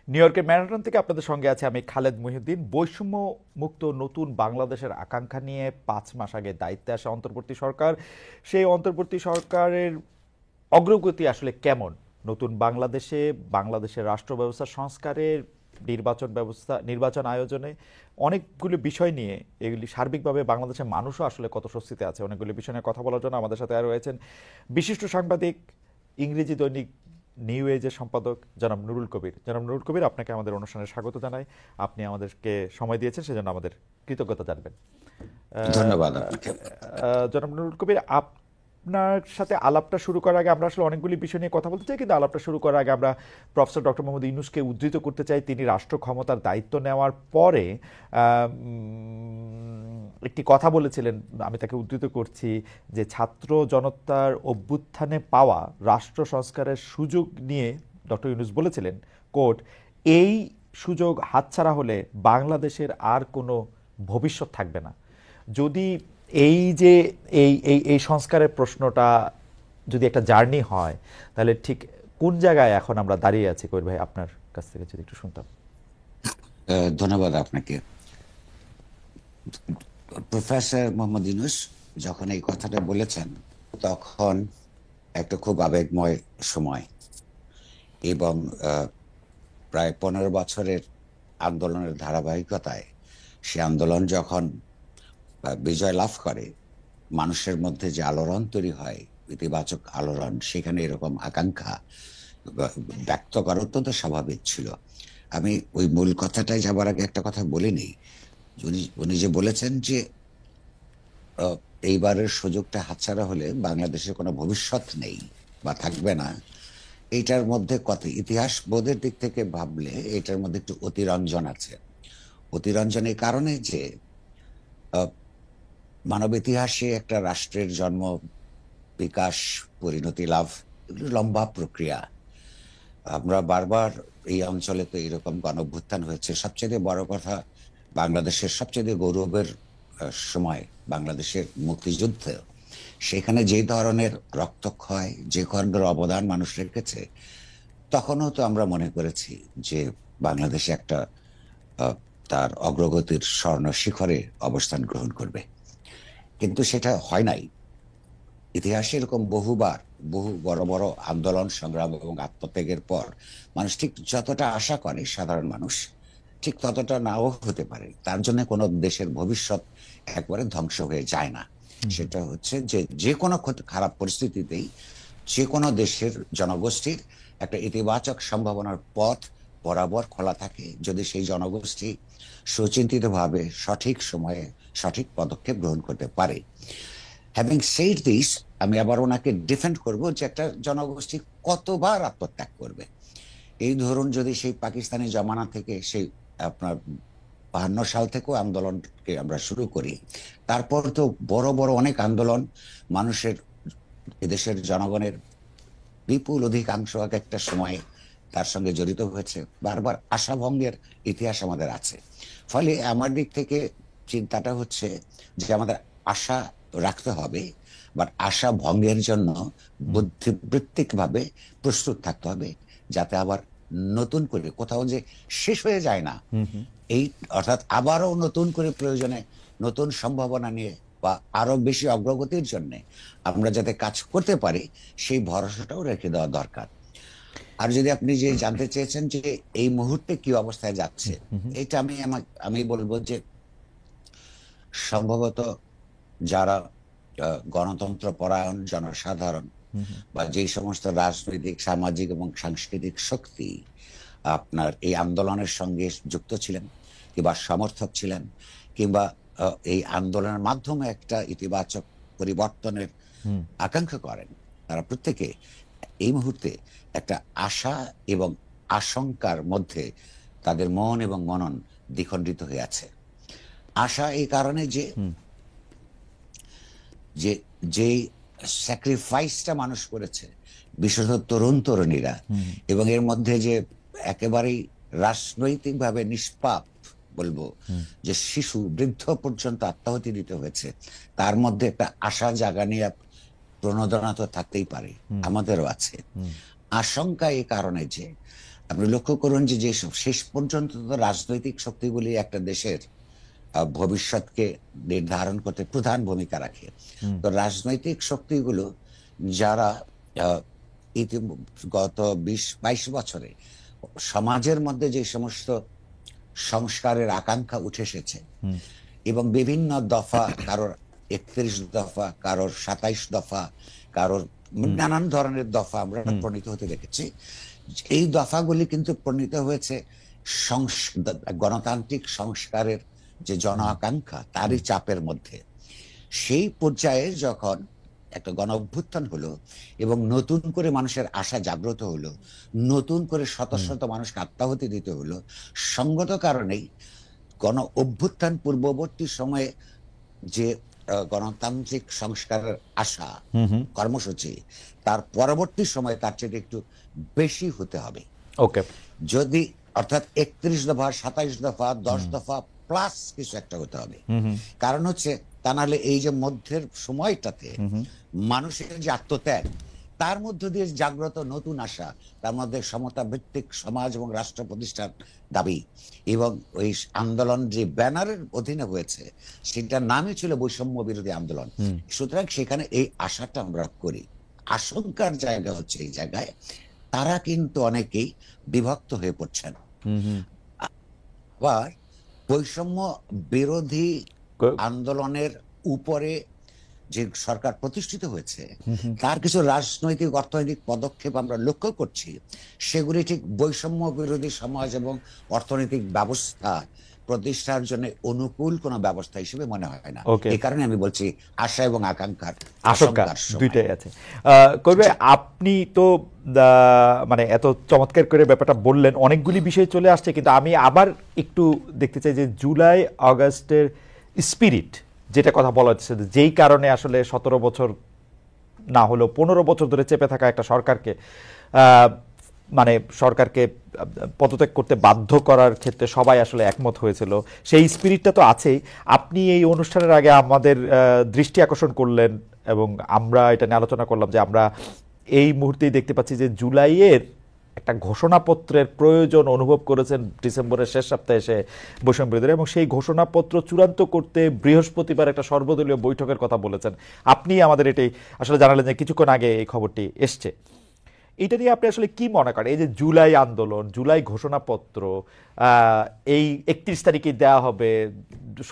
New ইয়র্কের Manhattan থেকে আপনাদের সঙ্গে আছে আমি খালেদ মহিউদ্দিন। বৈষম্য মুক্ত নতুন বাংলাদেশের আকাঙ্ক্ষা নিয়ে 5 মাস আগে দায়িত্বে আসা অন্তর্বর্তী সরকার, সেই অন্তর্বর্তী সরকারের অগ্রগতি আসলে কেমন? নতুন বাংলাদেশে, বাংলাদেশের রাষ্ট্র ব্যবস্থা সংস্কারের, নির্বাচন আয়োজনে অনেকগুলো বিষয় নিয়ে, এগুলি সার্বিকভাবে বাংলাদেশের মানুষও আসলে কত স্বস্তিতে আছে, অনেকগুলো বিষয় নিয়ে কথা বলার জন্য আমাদের সাথে আর রয়েছেন বিশিষ্ট সাংবাদিক, ইংরেজি দৈনিক নিউ এজের সম্পাদক জনাব নুরুল কবির। জনাব নুরুল কবির, আপনাকে আমাদের অনুষ্ঠানে স্বাগত জানাই। আপনি আমাদেরকে সময় দিয়েছেন, সেজন্য আমাদের কৃতজ্ঞতা জানবেন। ধন্যবাদ আপনাকে। জনাব নুরুল কবির, আপনার সাথে আলাপটা শুরু করার আগে আমরা আসলে অনেকগুলি বিষয় নিয়ে কথা বলতে চাই, কিন্তু আলাপটা শুরু করার আগে আমরা প্রফেসর ডক্টর মোহাম্মদ ইউনূসকে উদ্ধৃত করতে চাই। তিনি রাষ্ট্র ক্ষমতার দায়িত্ব নেওয়ার পরে একটি কথা বলেছিলেন, আমি তাকে উদ্ধৃত করছি, যে ছাত্র জনতার অভ্যুত্থানে পাওয়া রাষ্ট্র সংস্কারের সুযোগ নিয়ে ডক্টর ইউনূস বলেছিলেন, কোট, এই সুযোগ হাতছাড়া হলে বাংলাদেশের আর কোনো ভবিষ্যৎ থাকবে না। যদি এই যে এই এই এই সংস্কারের প্রশ্নটা যদি একটা জার্নি হয়, তাহলে ঠিক কোন জায়গায় এখন আমরা দাঁড়িয়ে আছি? কবির ভাই, আপনার কাছ থেকে যদি একটু শুনতাম। ধন্যবাদ আপনাকে। প্রফেসর মোহাম্মদ ইউনূস যখন এই কথাটা বলেছেন, তখন একটা খুব আবেগময় সময়, এবং প্রায় 15 বছরের আন্দোলনের ধারাবাহিকতায় সে আন্দোলন যখন বিজয় লাভ করে, মানুষের মধ্যে যে আলোড়ন তৈরি হয়, ইতিবাচক আলোড়ন, সেখানে এরকম আকাঙ্ক্ষা ব্যক্ত করা অত্যন্ত স্বাভাবিক ছিল। আমি ওই মূল কথাটায় যাবার আগে একটা কথা বলিনি। উনি যে বলেছেন যে এইবারের সুযোগটা হাতছাড়া হলে বাংলাদেশের কোনো ভবিষ্যৎ নেই বা থাকবে না, এইটার মধ্যে কত ইতিহাস বোধের দিক থেকে ভাবলে এটার মধ্যে একটু অতিরঞ্জন আছে। অতিরঞ্জন এই কারণে যে মানব ইতিহাসে একটা রাষ্ট্রের জন্ম, বিকাশ, পরিণতি লাভ, এগুলো লম্বা প্রক্রিয়া। আমরা বারবার এই অঞ্চলে তো এরকম গণঅভ্যুত্থান হয়েছে। সবচেয়ে বড় কথা, বাংলাদেশের সবচেয়ে গৌরবের সময়, বাংলাদেশের মুক্তিযুদ্ধ, সেখানে যে ধরনের রক্তক্ষয়, যে ধরনের অবদান মানুষ রেখেছে, তখনও তো আমরা মনে করেছি যে বাংলাদেশে একটা তার অগ্রগতির স্বর্ণ শিখরে অবস্থান গ্রহণ করবে, কিন্তু সেটা হয় নাই। ইতিহাসে এরকম বহুবার বহু বড় বড় আন্দোলন, সংগ্রাম এবং আত্মত্যাগের পর মানুষ ঠিক যতটা আশা করে, সাধারণ মানুষ ঠিক ততটা নাও হতে পারে। তার জন্য কোনো দেশের ভবিষ্যৎ একবারে ধ্বংস হয়ে যায় না। সেটা হচ্ছে যে যে কোনো খারাপ পরিস্থিতিতেই যে কোনো দেশের জনগোষ্ঠীর একটা ইতিবাচক সম্ভাবনার পথ বরাবর খোলা থাকে, যদি সেই জনগোষ্ঠী সুচিন্তিতভাবে সঠিক সময়ে সঠিক পদক্ষেপ গ্রহণ করতে পারে। হ্যাভিং সেইড দিস, আমি আবার ওনাকে ডিফেন্ড করব যে একটা জনগোষ্ঠী কতবার আত্মত্যাগ করবে। এই ধরুন, যদি সেই পাকিস্তানি জমানা থেকে, সেই আপনার 52 সাল থেকেও আন্দোলনকে আমরা শুরু করি, তারপর তো বড় বড় অনেক আন্দোলন, মানুষের, এদেশের জনগণের বিপুল অধিকাংশ এক একটা সময়ে তার সঙ্গে জড়িত হয়েছে। বারবার আশাভঙ্গের ইতিহাস আমাদের আছে। ফলে আমার দিক থেকে চিন্তাটা হচ্ছে যে আমাদের আশা রাখতে হবে, বাট আশা ভঙ্গের জন্য বুদ্ধিবৃত্তিক ভাবে প্রস্তুত থাকতে হবে, যাতে আবার নতুন করে কোথাও যে শেষ হয়ে যায় না, এই অর্থাৎ আবারও নতুন করে প্রয়োজনে নতুন সম্ভাবনা নিয়ে বা আরো বেশি অগ্রগতির জন্য আমরা যাতে কাজ করতে পারি, সেই ভরসাটাও রেখে দেওয়া দরকার। আর যদি আপনি যে জানতে চেয়েছেন যে এই মুহূর্তে কি অবস্থায় যাচ্ছে, এটা আমি বলবো যে সম্ভবত যারা গণতন্ত্র পরায়ণ জনসাধারণ বা যে সমস্ত রাজনৈতিক, সামাজিক এবং সাংস্কৃতিক শক্তি আপনার এই আন্দোলনের সঙ্গে যুক্ত ছিলেন, কিংবা সমর্থক ছিলেন, কিংবা এই আন্দোলনের মাধ্যমে একটা ইতিবাচক পরিবর্তনের আকাঙ্ক্ষা করেন, তারা প্রত্যেকে এই মুহূর্তে একটা আশা এবং আশঙ্কার মধ্যে তাদের মন এবং মনন দ্বিখণ্ডিত হয়ে আছে। আশা এই কারণে যে যে যে স্যাক্রিফাইসটা মানুষ করেছে, বিশেষত তরুণ তরুণীরা, এবং এর মধ্যে যে একেবারেই রাজনৈতিকভাবে নিষ্পাপ বলবো, যে শিশু বৃদ্ধ পর্যন্ত আত্মাহুতি দিতে হয়েছে, তার মধ্যে একটা আশা জাগানি প্রণোদনা তো থাকতেই পারে, আমাদেরও আছে। আশঙ্কা এই কারণে যে আপনি লক্ষ্য করুন যে যেসব শেষ পর্যন্ত তো রাজনৈতিক শক্তিগুলি একটা দেশের ভবিষ্যৎকে নির্ধারণ করতে প্রধান ভূমিকা রাখে। তো রাজনৈতিক শক্তিগুলো যারা আহ, গত 20-22 বছরে সমাজের মধ্যে যে সমস্ত সংস্কারের আকাঙ্ক্ষা উঠে এসেছে এবং বিভিন্ন দফা, কারোর 31 দফা, কারোর 27 দফা, কারোর নানান ধরনের দফা আমরা প্রণীত হতে দেখেছি। এই দফাগুলি কিন্তু প্রণীত হয়েছে গণতান্ত্রিক সংস্কারের যে জন আকাঙ্ক্ষা তারই চাপের মধ্যে। সেই পর্যায়ে যখন একটা গণ অভ্যুত্থান হলো এবং নতুন করে মানুষের আশা জাগ্রত হলো, নতুন করে শত শত মানুষকে আত্মাহুতি দিতে হলো, সঙ্গত কারণেই গণ অভ্যুত্থান পূর্ববর্তী সময়ে যে গণতান্ত্রিক সংস্কারের আশা কর্মসূচি, তার পরবর্তী সময়ে তার চেয়ে একটু বেশি হতে হবে। ওকে, যদি অর্থাৎ 31 দফা, 27 দফা, 10 দফা প্লাস কিছু একটা হতে হবে। কারণ হচ্ছে তা নাহলে এই যে মধ্যের সময়টাতে মানুষের যে আত্মত্যাগ, তার মধ্য দিয়ে জাগ্রত নতুন আশা, তার মধ্যে সমতা ভিত্তিক সমাজ এবং রাষ্ট্র প্রতিষ্ঠার দাবি, এবং ওই আন্দোলন যে ব্যানারের অধীনে হয়েছে সেটার নামই ছিল বৈষম্য বিরোধী আন্দোলন। সুতরাং সেখানে এই আশাটা আমরা করি। আশঙ্কার জায়গা হচ্ছে এই জায়গায় তারা কিন্তু অনেকেই বিভক্ত হয়ে পড়ছেন। আবার বৈষম্য বিরোধী আন্দোলনের উপরে যে সরকার প্রতিষ্ঠিত হয়েছে তার কিছু রাজনৈতিক অর্থনৈতিক পদক্ষেপ আমরা লক্ষ্য করছি, সেগুলি ঠিক বৈষম্য বিরোধী সমাজ এবং অর্থনৈতিক ব্যবস্থা প্রতিষ্ঠার জন্য অনুকূল কোন ব্যবস্থা হিসেবে মনে হয় না। এই কারণে আমি বলছি আশা এবং আকাঙ্ক্ষার আশঙ্কা দুইটাই আছে। করবে আপনি তো মানে এত চমৎকার করে ব্যাপারটা বললেন, অনেকগুলি বিষয় চলে আসছে, কিন্তু আমি আবার একটু দেখতে চাই যে জুলাই আগস্টের স্পিরিট যেটা কথা বলা হচ্ছে, যেই কারণে আসলে 17 বছর না হলেও 15 বছর ধরে চেপে থাকা একটা সরকারকে মানে সরকারকে পদত্যাগ করতে বাধ্য করার ক্ষেত্রে সবাই আসলে একমত হয়েছিল, সেই স্পিরিটটা তো আছেই। আপনি এই অনুষ্ঠানের আগে আমাদের দৃষ্টি আকর্ষণ করলেন এবং আমরা এটা নিয়ে আলোচনা করলাম যে আমরা এই মুহূর্তেই দেখতে পাচ্ছি যে জুলাইয়ের একটা ঘোষণাপত্রের প্রয়োজন অনুভব করেছেন ডিসেম্বরের শেষ সপ্তাহে এসে বৈষম্য বিরোধীরা, এবং সেই ঘোষণাপত্র চূড়ান্ত করতে বৃহস্পতিবার একটা সর্বদলীয় বৈঠকের কথা বলেছেন। আপনি আমাদের এটাই আসলে জানালেন যে কিছুক্ষণ আগে এই খবরটি এসছে। এটা নিয়ে আপনি আসলে কি মনে করেন? এই যে জুলাই আন্দোলন, জুলাই ঘোষণাপত্র, এই 31 তারিখে দেওয়া হবে,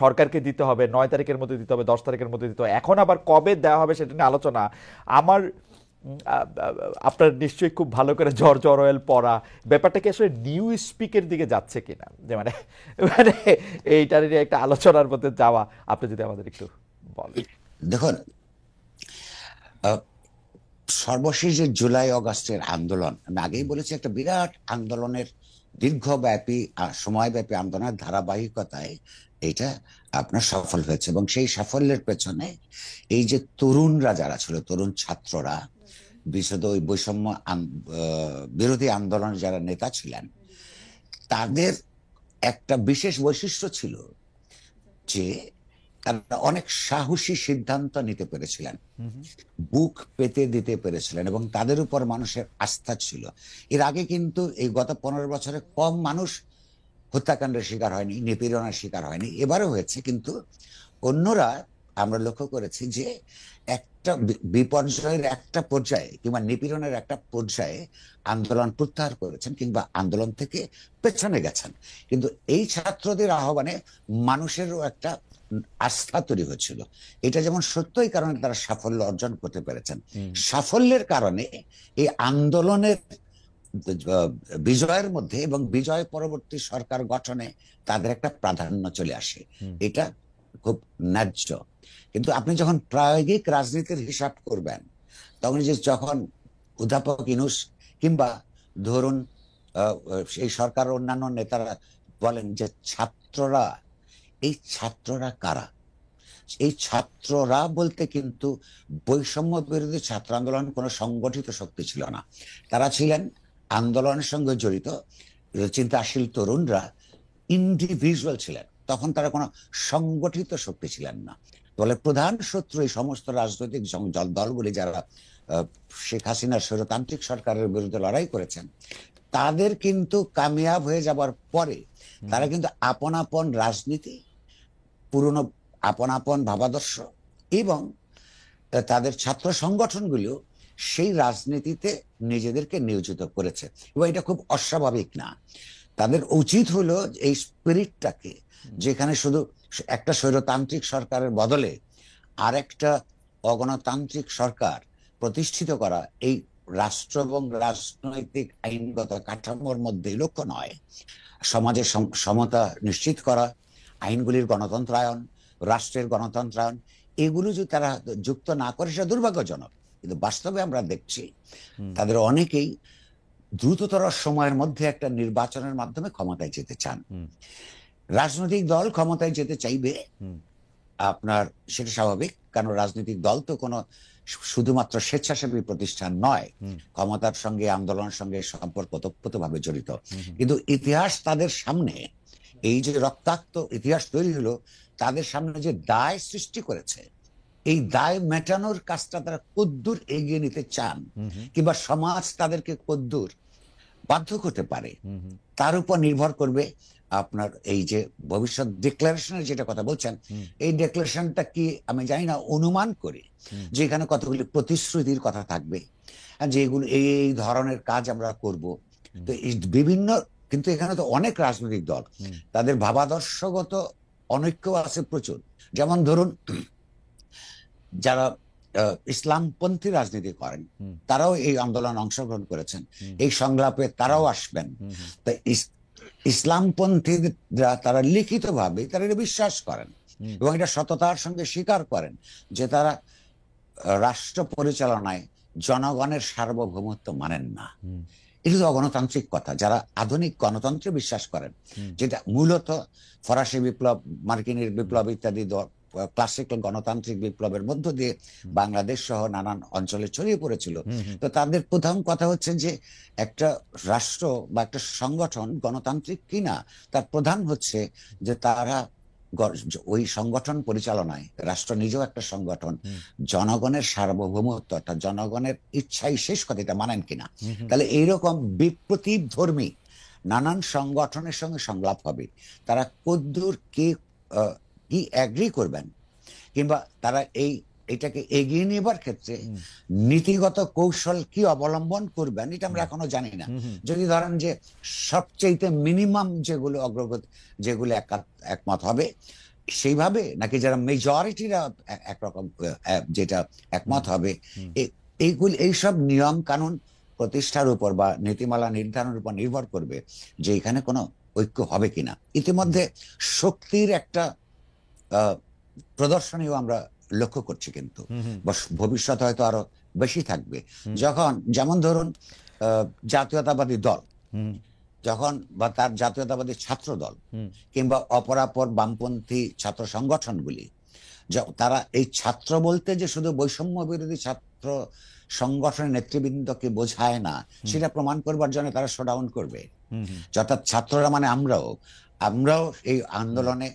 সরকারকে দিতে হবে 9 তারিখের মধ্যে দিতে হবে, 10 তারিখের মধ্যে দিতে হবে, এখন আবার কবে দেওয়া হবে সেটা নিয়ে আলোচনা। আমার আপনার নিশ্চয়ই খুব ভালো করে জর্জ অরওয়েল পড়া, ব্যাপারটা কি আসলে নিউ স্পিকের দিকে যাচ্ছে কিনা, যে মানে মানে এইটা নিয়ে একটা আলোচনার মধ্যে যাওয়া, আপনি যদি আমাদের একটু বলেন। দেখুন, সর্বশেষ যে জুলাই অগাস্টের আন্দোলন, আমি আগেই বলেছি একটা বিরাট আন্দোলনের দীর্ঘব্যাপী সময়ব্যাপী আন্দোলনের ধারাবাহিকতায় এটা আপনার সফল হয়েছে, এবং সেই সাফল্যের পেছনে এই যে তরুণরা যারা ছিল, তরুণ ছাত্ররা, বিশেষত ওই বৈষম্য বিরোধী আন্দোলনের যারা নেতা ছিলেন, তাদের একটা বিশেষ বৈশিষ্ট্য ছিল যে তারা অনেক সাহসী সিদ্ধান্ত নিতে পেরেছিলেন, বুক পেতে দিতে পেরেছিলেন, এবং তাদের উপর মানুষের আস্থা ছিল। এর আগে কিন্তু এই গত 15 বছরে কম মানুষ হত্যাকাণ্ডের শিকার হয়নি, নিপীড়নের শিকার হয়নি, এবারও হয়েছে, কিন্তু অন্যরা আমরা লক্ষ্য করেছি যে একটা বিপর্যয়ের একটা পর্যায়ে কিংবা নিপীড়নের একটা পর্যায়ে আন্দোলন প্রত্যাহার করেছেন কিংবা আন্দোলন থেকে পেছনে গেছেন। কিন্তু এই ছাত্রদের আহ্বানে মানুষেরও একটা আস্থা তৈরি হচ্ছিল। এটা যেমন সত্যই কারণে তারা সাফল্য অর্জন করতে পেরেছেন, সাফল্যের কারণে এই আন্দোলনের বিজয়ের মধ্যে এবং বিজয় পরবর্তী সরকার গঠনে তাদের একটা প্রাধান্য চলে আসে। এটা খুব ন্যায্য। কিন্তু আপনি যখন প্রায়োগিক রাজনীতির হিসাব করবেন, তখন যে যখন অধ্যাপক ইউনূস কিংবা ধরুন এই সরকার অন্যান্য নেতারা বলেন যে ছাত্ররা, এই ছাত্ররা কারা? এই ছাত্ররা বলতে কিন্তু বৈষম্য বিরোধী ছাত্র আন্দোলন কোনো সংগঠিত শক্তি ছিল না, তারা ছিলেন আন্দোলনের সঙ্গে জড়িত চিন্তাশীল তরুণরা, ইন্ডিভিজুয়াল ছিলেন, তখন তারা কোনো সংগঠিত শক্তি ছিলেন না। ফলে প্রধান শত্রু এই সমস্ত রাজনৈতিক দলগুলি যারা শেখ হাসিনার স্বৈরতান্ত্রিক সরকারের বিরুদ্ধে লড়াই করেছেন, তাদের কিন্তু কামিয়াব হয়ে যাবার পরে তারা কিন্তু আপন আপন রাজনীতি, পুরনো আপন আপন ভাবাদর্শ এবং তাদের ছাত্র সংগঠনগুলো সেই রাজনীতিতে নিজেদেরকে নিয়োজিত করেছে, এবং এটা খুব অস্বাভাবিক না। তাদের উচিত হলো এই স্পিরিটটাকে, যেখানে শুধু একটা স্বৈরতান্ত্রিক সরকারের বদলে আর একটা অগণতান্ত্রিক সরকার প্রতিষ্ঠিত করা, এই রাষ্ট্র এবং রাজনৈতিক আইনগত কাঠামোর মধ্যে লক্ষ্য নয়। সমাজের সমতা নিশ্চিত করা, আইনগুলির গণতন্ত্রায়ন, রাষ্ট্রের গণতন্ত্রায়ন, এগুলো যদি তারা যুক্ত না করে সেটা দুর্ভাগ্যজনক। কিন্তু বাস্তবে আমরা দেখছি তাদের অনেকেই দ্রুততর সময়ের মধ্যে একটা নির্বাচনের মাধ্যমে ক্ষমতায় যেতে চান। রাজনৈতিক দল ক্ষমতায় যেতে চাইবে, আপনার সেটা স্বাভাবিক, কারণ রাজনৈতিক দল তো কোনো শুধুমাত্র স্বেচ্ছাসেবী প্রতিষ্ঠান নয়, ক্ষমতার সঙ্গে আন্দোলনের সঙ্গে সম্পর্ক ওতপ্রোতভাবে জড়িত। কিন্তু ইতিহাস তাদের সামনে, এই যে রক্তাক্ত ইতিহাস তৈরি হলো, তাদের সামনে যে দায় সৃষ্টি করেছে, এই দায় মেটানোর কাজটা তারা কদ্দূর এগিয়ে নিতে চান, কিংবা সমাজ তাদেরকে কদ্দূর বাধ্য করতে পারে, তার উপর নির্ভর করবে আপনার এই যে ভবিষ্যৎ ডিক্লারেশনের যেটা কথা বলছেন, এই ডিক্লারেশনটা কি আমি জানি না, অনুমান করি যে এখানে কতগুলি প্রতিশ্রুতির কথা থাকবে, যেগুলো এই ধরনের কাজ আমরা করব। তো এই বিভিন্ন, কিন্তু এখানে তো অনেক রাজনৈতিক দল, তাদের ভাবাদর্শগত অনৈক্য আছে প্রচুর। যেমন ধরুন, যারা ইসলামপন্থী রাজনীতি করেন তারাও এই আন্দোলনে অংশগ্রহণ করেছেন, এই সংলাপে তারাও আসবেন। তাই ইসলামপন্থীরা তারা লিখিতভাবে তারা এটা বিশ্বাস করেন এবং এটা সততার সঙ্গে স্বীকার করেন যে তারা রাষ্ট্র পরিচালনায় জনগণের সার্বভৌমত্ব মানেন না। এটা তো অগণতান্ত্রিক কথা। যারা আধুনিক গণতন্ত্রে বিশ্বাস করেন, যেটা মূলত ফরাসি বিপ্লব, মার্কিনের বিপ্লব ইত্যাদি ক্লাসিক্যাল গণতান্ত্রিক বিপ্লবের মধ্য দিয়ে বাংলাদেশ সহ নানান অঞ্চলে ছড়িয়ে পড়েছিল, তো তাদের প্রথম কথা হচ্ছে যে একটা রাষ্ট্র বা একটা সংগঠন গণতান্ত্রিক কিনা তার প্রধান হচ্ছে যে তারা ওই সংগঠন পরিচালনায়, রাষ্ট্র নিজেও একটা সংগঠন, জনগণের সার্বভৌমত্ব অর্থাৎ জনগণের ইচ্ছাই শেষ কথা, এটা মানেন কিনা। তাহলে এইরকম বিপ্রতীপ ধর্মী নানান সংগঠনের সঙ্গে সংলাপ হবে, তারা কদ্দূর কি অ্যাগ্রি করবেন, কিংবা তারা এটাকে এগিয়ে নেবার ক্ষেত্রে নীতিগত কৌশল কি অবলম্বন করবেন, এটা আমরা এখনো জানি না। যদি ধরেন যে সবচেয়ে মিনিমাম যেগুলো অগ্রগতি, যেগুলো একমত হবে সেইভাবে, নাকি যারা মেজরিটিরা একরকম যেটা একমত হবে, এইসব নিয়ম কানুন প্রতিষ্ঠার উপর বা নীতিমালা নির্ধারণের উপর নির্ভর করবে যে এখানে কোনো ঐক্য হবে কিনা। ইতিমধ্যে শক্তির একটা প্রদর্শনীও আমরা লক্ষ্য করছি, কিন্তু ভবিষ্যতে হয়তো আরো বেশি থাকবে। যেমন ধরুন জাতীয়তাবাদী দল যখন, বা তার জাতীয়তাবাদী ছাত্র দল, কিংবা অপরাপর বামপন্থী ছাত্র সংগঠনগুলি, তারা এই ছাত্র বলতে যে শুধু বৈষম্য বিরোধী ছাত্র সংগঠনের নেতৃবৃন্দকে বোঝায় না, সেটা প্রমাণ করবার জন্য তারা শোডাউন করবে। অর্থাৎ ছাত্ররা মানে আমরাও এই আন্দোলনে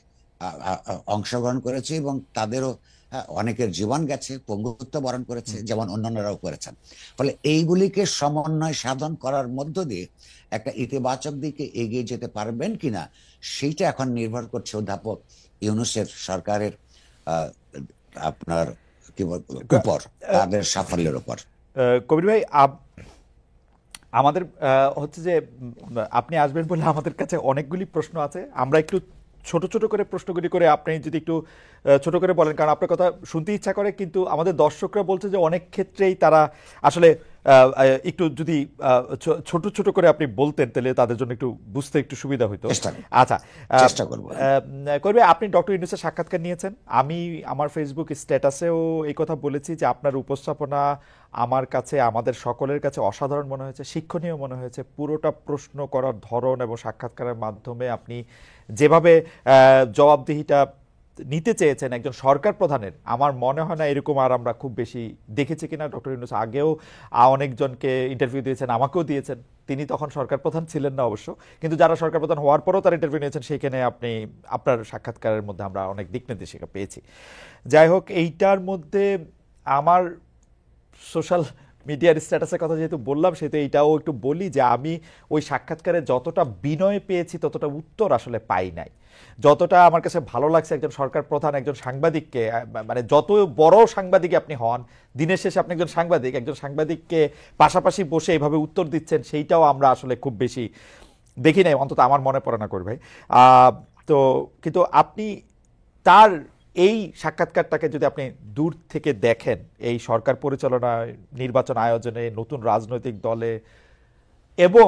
অংশগ্রহণ করেছি এবং তাদেরও অনেকের জীবন গেছে, পঙ্গুত্ব বরণ করেছে, যেমন অন্যান্যরাও করেছেন। ফলে এইগুলিকে সমন্বয় সাধন করার মধ্য দিয়ে একটা ইতিবাচক দিকে এগিয়ে যেতে পারবেন কিনা, সেইটা এখন নির্ভর করছে অধ্যাপক ইউনূসের সরকারের আপনার কি উপর, তাদের সাফল্যের উপর। কবির ভাই, আমাদের হচ্ছে যে আপনি আসবেন বলে আমাদের কাছে অনেকগুলি প্রশ্ন আছে, আমরা একটু ছোট ছোট করে প্রশ্নগুলি করে আপনি যদি একটু ছোট করে বলেন, কারণ আপনার কথা শুনতে ইচ্ছা করে, কিন্তু আমাদের দর্শকরা বলছে যে অনেক ক্ষেত্রেই তারা আসলে একটু যদি ছোট ছোট করে আপনি বলতেন তাহলে তাদের জন্য একটু বুঝতে একটু সুবিধা হইতো। আচ্ছা, চেষ্টা করব। করবে, আপনি ডক্টর ইউনূসের সাক্ষাৎকার নিয়েছেন, আমি আমার ফেসবুক স্ট্যাটাসেও এই কথা বলেছি যে আপনার উপস্থাপনা আমার কাছে, আমাদের সকলের কাছে অসাধারণ মনে হয়েছে, শিক্ষণীয় মনে হয়েছে। পুরোটা প্রশ্ন করার ধরন এবং সাক্ষাৎকারের মাধ্যমে আপনি যেভাবে জবাবদিহিটা নিতে চেয়েছেন একজন সরকার প্রধানের, আমার মনে হয় না এরকম আর আমরা খুব বেশি দেখেছি কিনা। ডক্টর ইউনূস আগেও অনেকজনকে ইন্টারভিউ দিয়েছেন, আমাকেও দিয়েছেন, তিনি তখন সরকার প্রধান ছিলেন না অবশ্য, কিন্তু যারা সরকার প্রধান হওয়ার পরও তার ইন্টারভিউ নিয়েছেন, সেইখানে আপনি আপনার সাক্ষাৎকারের মধ্যে আমরা অনেক দিক নির্দেশিকা পেয়েছি। যাই হোক, এইটার মধ্যে আমার সোশ্যাল মিডিয়ার স্ট্যাটাসের কথা যেহেতু বললাম, সেহেতু এইটাও একটু বলি যে আমি ওই সাক্ষাৎকারে যতটা বিনয় পেয়েছি ততটা উত্তর আসলে পাই নাই। যতটা আমার কাছে ভালো লাগছে একজন সরকার প্রধান একজন সাংবাদিককে, মানে যত বড় সাংবাদিক আপনি হন, দিনের শেষে আপনি একজন সাংবাদিককে পাশাপাশি বসে এইভাবে উত্তর দিচ্ছেন, সেইটাও আমরা আসলে খুব বেশি দেখি নাই, অন্তত আমার মনে পড়ে না করি ভাই। তো কিন্তু আপনি তার এই সাক্ষাৎকারটাকে যদি আপনি দূর থেকে দেখেন, এই সরকার পরিচালনায়, নির্বাচন আয়োজনে, নতুন রাজনৈতিক দলে এবং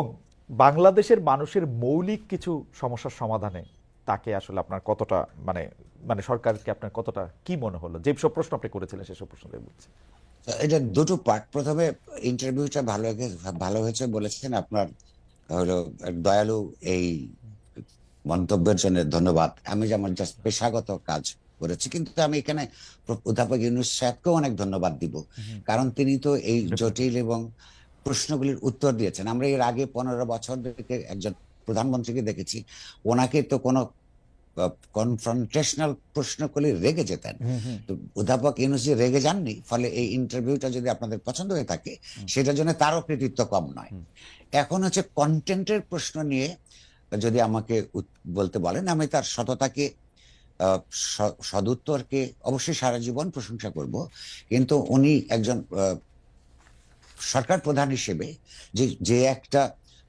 বাংলাদেশের মানুষের মৌলিক কিছু সমস্যার সমাধানে, তাকে আসলে আপনার কতটা মানে মানে সরকারকে আপনার কতটা কি মনে হলো? যে সব প্রশ্ন আপনি করেছিলেন সেসব প্রশ্ন বলছি। এটা দুটো পার্ট। প্রথমে ইন্টারভিউটা ভালো হয়েছে বলেছেন আপনার হলো দয়ালু এই মন্তব্যের জন্য ধন্যবাদ। আমি যেমন জাস্ট পেশাগত কাজ করেছি, কিন্তু আমি এখানে অধ্যাপক ইউনূস সাহেবকেও অনেক ধন্যবাদ দিব, কারণ তিনি তো এই জটিল এবং প্রশ্নগুলির উত্তর দিয়েছেন। আমরা এর আগে 15 বছর থেকে একজন প্রধানমন্ত্রীকে দেখেছি, ওনাকে তো কোনো কনফ্রন্টেশনাল প্রশ্ন করলে রেগে যেতেন। তো অধ্যাপক ইউনূস যে রেগে যাননি, ফলে এই ইন্টারভিউটা যদি আপনাদের পছন্দ হয়ে থাকে সেটার জন্য তারও কৃতিত্ব কম নয়। এখন হচ্ছে কন্টেন্টের প্রশ্ন নিয়ে যদি আমাকে বলতে বলেন, আমি তার সততাকে, সদুত্তরকে অবশ্যই সারা জীবন প্রশংসা করব। কিন্তু উনি একজন সরকার প্রধান হিসেবে যে একটা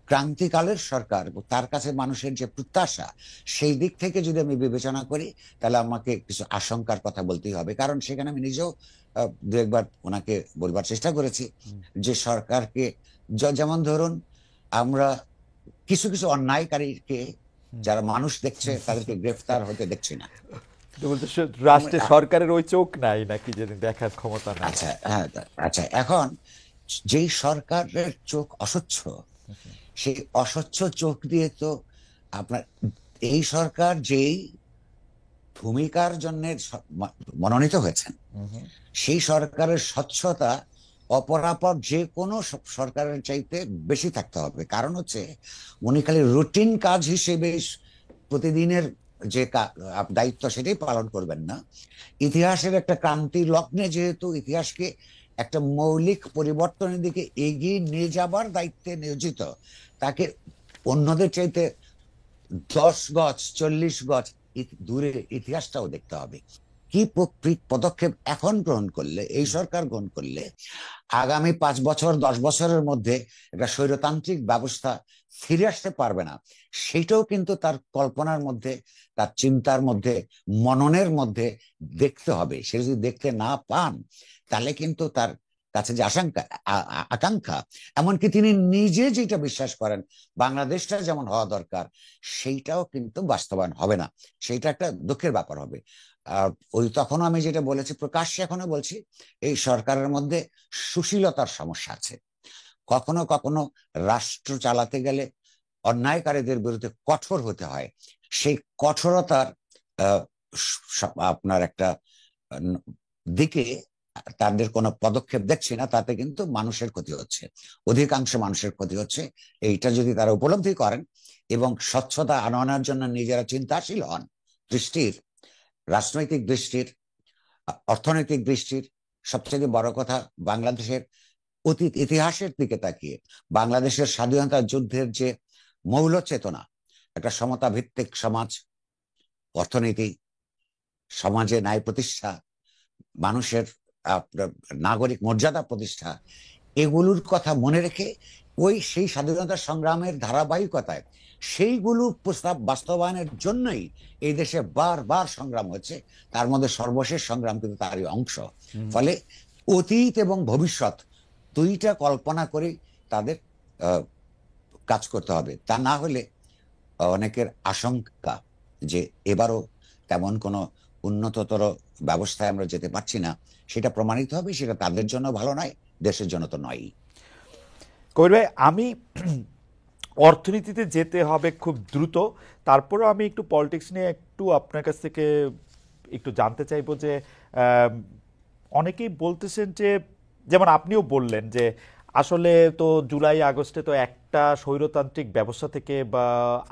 ক্রান্তিকালের সরকার, তার কাছে মানুষের যে প্রত্যাশা, সেই দিক থেকে যদি আমি বিবেচনা করি, তাহলে আমাকে কিছু আশঙ্কার কথা বলতেই হবে। কারণ সেখানে আমি নিজেও দু একবার ওনাকে বলবার চেষ্টা করেছি যে সরকারকে, যেমন ধরুন আমরা কিছু কিছু অন্যায়কারীকে যারা মানুষ দেখছে তাদেরকে গ্রেফতার হতে দেখছি না। রাষ্ট্রের সরকারের ওই চোখ নাই নাকি, যে দেখার ক্ষমতা নাই? আচ্ছা, হ্যাঁ, আচ্ছা, এখন যেই সরকারের চোখ অস্বচ্ছ, সেই অস্বচ্ছ চোখ দিয়ে তো আপনার এই সরকার যেই ভূমিকার জন্য মনোনীত হয়েছেন, সেই সরকারের স্বচ্ছতা অপরাপর যে কোনো সরকারের চাইতে বেশি থাকতে হবে। কারণ হচ্ছে উনি খালি রুটিন কাজ হিসেবে প্রতিদিনের যে দায়িত্ব সেটাই পালন করবেন না, ইতিহাসের একটা ক্রান্তি লগ্নে যেহেতু ইতিহাসকে একটা মৌলিক পরিবর্তনের দিকে এগিয়ে নিয়ে যাবার দায়িত্বে নিয়োজিত, তাকে অন্যদের চাইতে 10 গজ 40 গজ দূরে ইতিহাসটাও দেখতে হবে। কি পদক্ষেপ এখন গ্রহণ করলে, এই সরকার গ্রহণ করলে আগামী 5 বছর 10 বছরের মধ্যে একটা স্বৈরতান্ত্রিক ব্যবস্থা ফিরে আসতে পারবে না, সেটাও কিন্তু তার কল্পনার মধ্যে, তার চিন্তার মধ্যে, মননের মধ্যে দেখতে হবে। সে যদি দেখতে না পান, তাহলে কিন্তু তার কাছে যে আকাঙ্ক্ষা, এমনকি তিনি নিজে যেটা বিশ্বাস করেন বাংলাদেশটা যেমন হওয়া দরকার, সেইটাও কিন্তু বাস্তবায়ন হবে না। সেইটা একটা দুঃখের ব্যাপার হবে। ওই তখনও আমি যেটা বলেছি, প্রকাশ্যে এখনো বলছি, এই সরকারের মধ্যে সুশীলতার সমস্যা আছে। কখনো কখনো রাষ্ট্র চালাতে গেলে অন্যায়কারীদের বিরুদ্ধে কঠোর হতে হয়। সেই কঠোরতার আপনার একটা দিকে তাদের কোনো পদক্ষেপ দেখছি না, তাতে কিন্তু মানুষের ক্ষতি হচ্ছে, অধিকাংশ মানুষের ক্ষতি হচ্ছে। এইটা যদি তারা উপলব্ধি করেন এবং স্বচ্ছতা আনার জন্য নিজেরা চিন্তাশীল হন, দৃষ্টির, রাজনৈতিক দৃষ্টির, অর্থনৈতিক দৃষ্টির, সবচেয়ে বড় কথা বাংলাদেশের অতীত ইতিহাসের দিকে তাকিয়ে বাংলাদেশের স্বাধীনতা যুদ্ধের যে মৌল চেতনা, একটা সমতা ভিত্তিক সমাজ, অর্থনীতি, সমাজে ন্যায় প্রতিষ্ঠা, মানুষের নাগরিক মর্যাদা প্রতিষ্ঠা, এগুলোর কথা মনে রেখে সেই স্বাধীনতা সংগ্রামের ধারাবাহিকতায় সেইগুলো প্রস্তাব বাস্তবায়নের জন্যই এই দেশে বারবার সংগ্রাম হচ্ছে। তার মধ্যে সর্বশেষ সংগ্রাম কিন্তু তারই অংশ। ফলে অতীত এবং ভবিষ্যৎ দুইটা কল্পনা করে তাদের কাজ করতে হবে। তা না হলে অনেকের আশঙ্কা যে এবারও তেমন কোনো উন্নততর ব্যবস্থায় আমরা যেতে পারছি না, সেটা প্রমাণিত হবে। সেটা তাদের জন্য ভালো নয়, দেশের জন্য তো নয়। কবির ভাই, আমি অর্থনীতিতে যেতে হবে খুব দ্রুত, তারপরও আমি একটু পলিটিক্স নিয়ে একটু আপনার কাছ থেকে একটু জানতে চাইবো যে অনেকেই বলতেছেন যে, যেমন আপনিও বললেন যে আসলে তো জুলাই আগস্টে তো একটা স্বৈরতান্ত্রিক ব্যবস্থা থেকে বা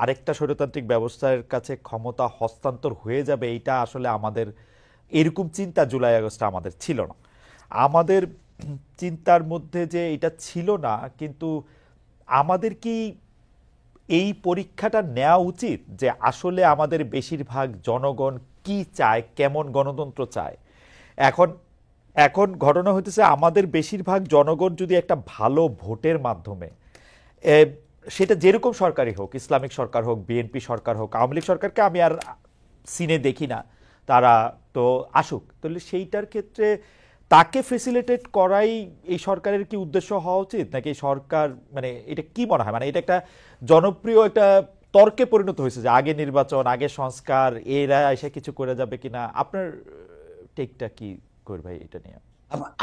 আরেকটা স্বৈরতান্ত্রিক ব্যবস্থার কাছে ক্ষমতা হস্তান্তর হয়ে যাবে, এইটা আসলে আমাদের এরকম চিন্তা জুলাই আগস্টে আমাদের ছিল না। আমাদের চিন্তার মধ্যে যে এটা ছিল না, কিন্তু আমাদের কি এই পরীক্ষাটা নেওয়া উচিত যে আসলে আমাদের বেশিরভাগ জনগণ কি চায়, কেমন গণতন্ত্র চায়? এখন এখন ঘটনা হইতেছে, আমাদের বেশিরভাগ জনগণ যদি একটা ভালো ভোটের মাধ্যমে এ, সেটা যেরকম সরকারই হোক, ইসলামিক সরকার হোক, বিএনপি সরকার হোক, আওয়ামী লীগ সরকারকে আমি আর সিনে দেখি না, তারা তো আসুক, তাহলে সেইটার ক্ষেত্রে তাকে ফেসিলিটেট করাই এই সরকারের কি উদ্দেশ্য হওয়া উচিত, নাকি সরকার মানে এটা কি মনে হয়, মানে এটা একটা জনপ্রিয় একটা তর্কে পরিণত হয়েছে যে আগে নির্বাচন, আগে সংস্কার, এরা এসে কিছু করে যাবে কিনা? আপনার টেকটা কি কর ভাই এটা নিয়ে?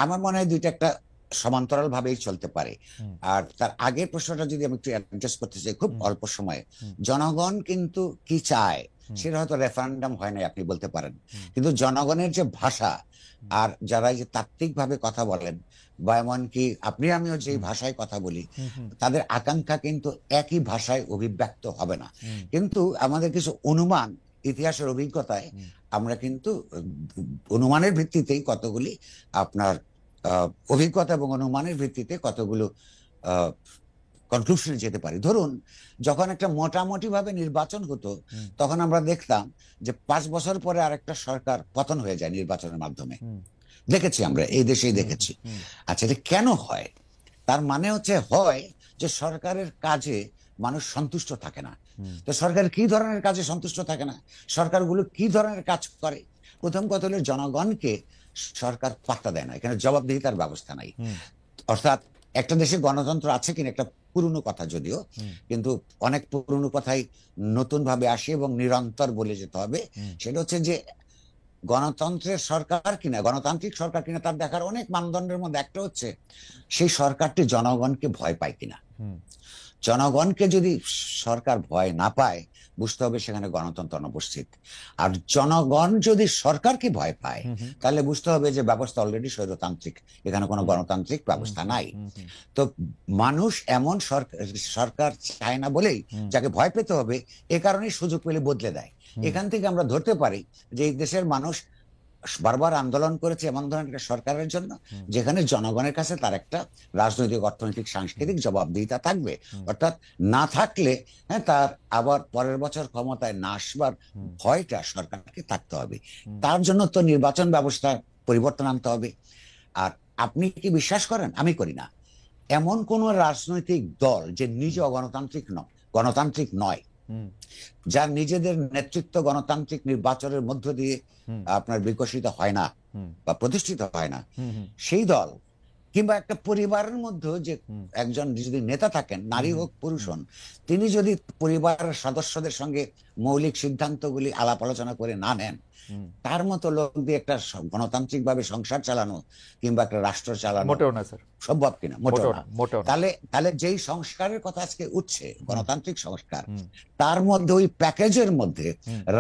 আমার মনে হয় দুইটা একটা সমান্তরাল ভাবেই চলতে পারে। আর তার আগের প্রশ্নটা যদি আমি একটু অ্যাড্রেস করতে চাই খুব অল্প সময়ে, জনগণ কিন্তু কি চায় সেটা হয়তো রেফারেন্ডাম হয় না আপনি বলতে পারেন, কিন্তু জনগণের যে ভাষা আর যারা এই যে তাত্ত্বিক ভাবে কথা বলেন বা এমনকি আপনি আমিও যে ভাষায় কথা বলি, তাদের আকাঙ্ক্ষা কিন্তু একই ভাষায় অভিব্যক্ত হবে না। কিন্তু আমাদের কিছু অনুমান, ইতিহাসের অভিজ্ঞতায় আমরা কিন্তু অনুমানের ভিত্তিতেই কতগুলি আপনার অভিজ্ঞতা এবং অনুমানের ভিত্তিতে কতগুলো কনক্লুশনে যেতে পারি। ধরুন, যখন একটা মোটামুটি ভাবে নির্বাচন হতো, তখন আমরা দেখতাম যে 5 বছর পরে আরেকটা সরকার পতন হয়ে যায় নির্বাচনের মাধ্যমে। দেখেছি, আমরা এই দেশেই দেখেছি। আচ্ছা, এটা কেন হয়? তার মানে হয় যে সরকারের কাজে মানুষ সন্তুষ্ট থাকে না। তো সরকার কি ধরনের কাজে সন্তুষ্ট থাকে না, সরকারগুলো কি ধরনের কাজ করে? প্রথম কথা হলো, জনগণকে সরকার পাত্তা দেয় না, এখানে জবাবদিহিতার ব্যবস্থা নাই। অর্থাৎ একটা দেশে গণতন্ত্র আছে কিনা একটা পুরনো কথা যদিও, কিন্তু অনেক পুরনো কথাই নতুন ভাবে আসে এবং নিরন্তর বলে যেতে হবে। সেটা হচ্ছে যে গণতন্ত্রের সরকার কিনা, গণতান্ত্রিক সরকার কিনা, তার দেখার অনেক মানদণ্ডের মধ্যে একটা হচ্ছে সেই সরকারটি জনগণকে ভয় পায় কিনা। জনগণকে যদি সরকার ভয় না পায়, বুঝতে হবে সেখানে গণতন্ত্র অনুপস্থিত। আর জনগণ যদি সরকারকে ভয় পায়, তাহলে বুঝতে হবে যে ব্যবস্থা অলরেডি স্বৈরতান্ত্রিক, এখানে কোনো গণতান্ত্রিক ব্যবস্থা নাই। তো মানুষ এমন সরকার চায় না বলেই যাকে ভয় পেতে হবে, এ কারণেই সুযোগ পেলে বদলে দেয়। এখান থেকে আমরা ধরতে পারি যে এই দেশের মানুষ বারবার আন্দোলন করেছে এমন ধরনের একটা সরকারের জন্য, যেখানে জনগণের কাছে তার একটা রাজনৈতিক, অর্থনৈতিক, সাংস্কৃতিক জবাবদিহিতা থাকবে। অর্থাৎ না থাকলে তার আবার পরের বছর ক্ষমতায় না আসবার ভয়টা সরকারকে থাকতে হবে। তার জন্য তো নির্বাচন ব্যবস্থা পরিবর্তন আনতে হবে। আর আপনি কি বিশ্বাস করেন? আমি করি না এমন কোন রাজনৈতিক দল যে নিজে গণতান্ত্রিক নয়, যার নিজেদের নেতৃত্ব গণতান্ত্রিক নির্বাচনের মধ্য দিয়ে আপনার বিকশিত হয় না বা প্রতিষ্ঠিত হয় না, সেই দল কিংবা একটা পরিবারের মধ্যে যে একজন যদি নেতা থাকেন, নারী হোক পুরুষ হন, তিনি যদি পরিবারের সদস্যদের সঙ্গে মৌলিক সিদ্ধান্তগুলি আলাপ আলোচনা করে না নেন, তার মতো লোক দিয়ে একটা গণতান্ত্রিক ভাবে সংসার চালানো কিংবা একটা রাষ্ট্র চালানো মোটেও না স্যার, সম্ভব কিনা? মোটেও না। মোটেও না। তাহলে যেই সংস্কারের কথা আজকে উঠছে, গণতান্ত্রিক সংস্কার, তার মধ্যে ওই প্যাকেজের মধ্যে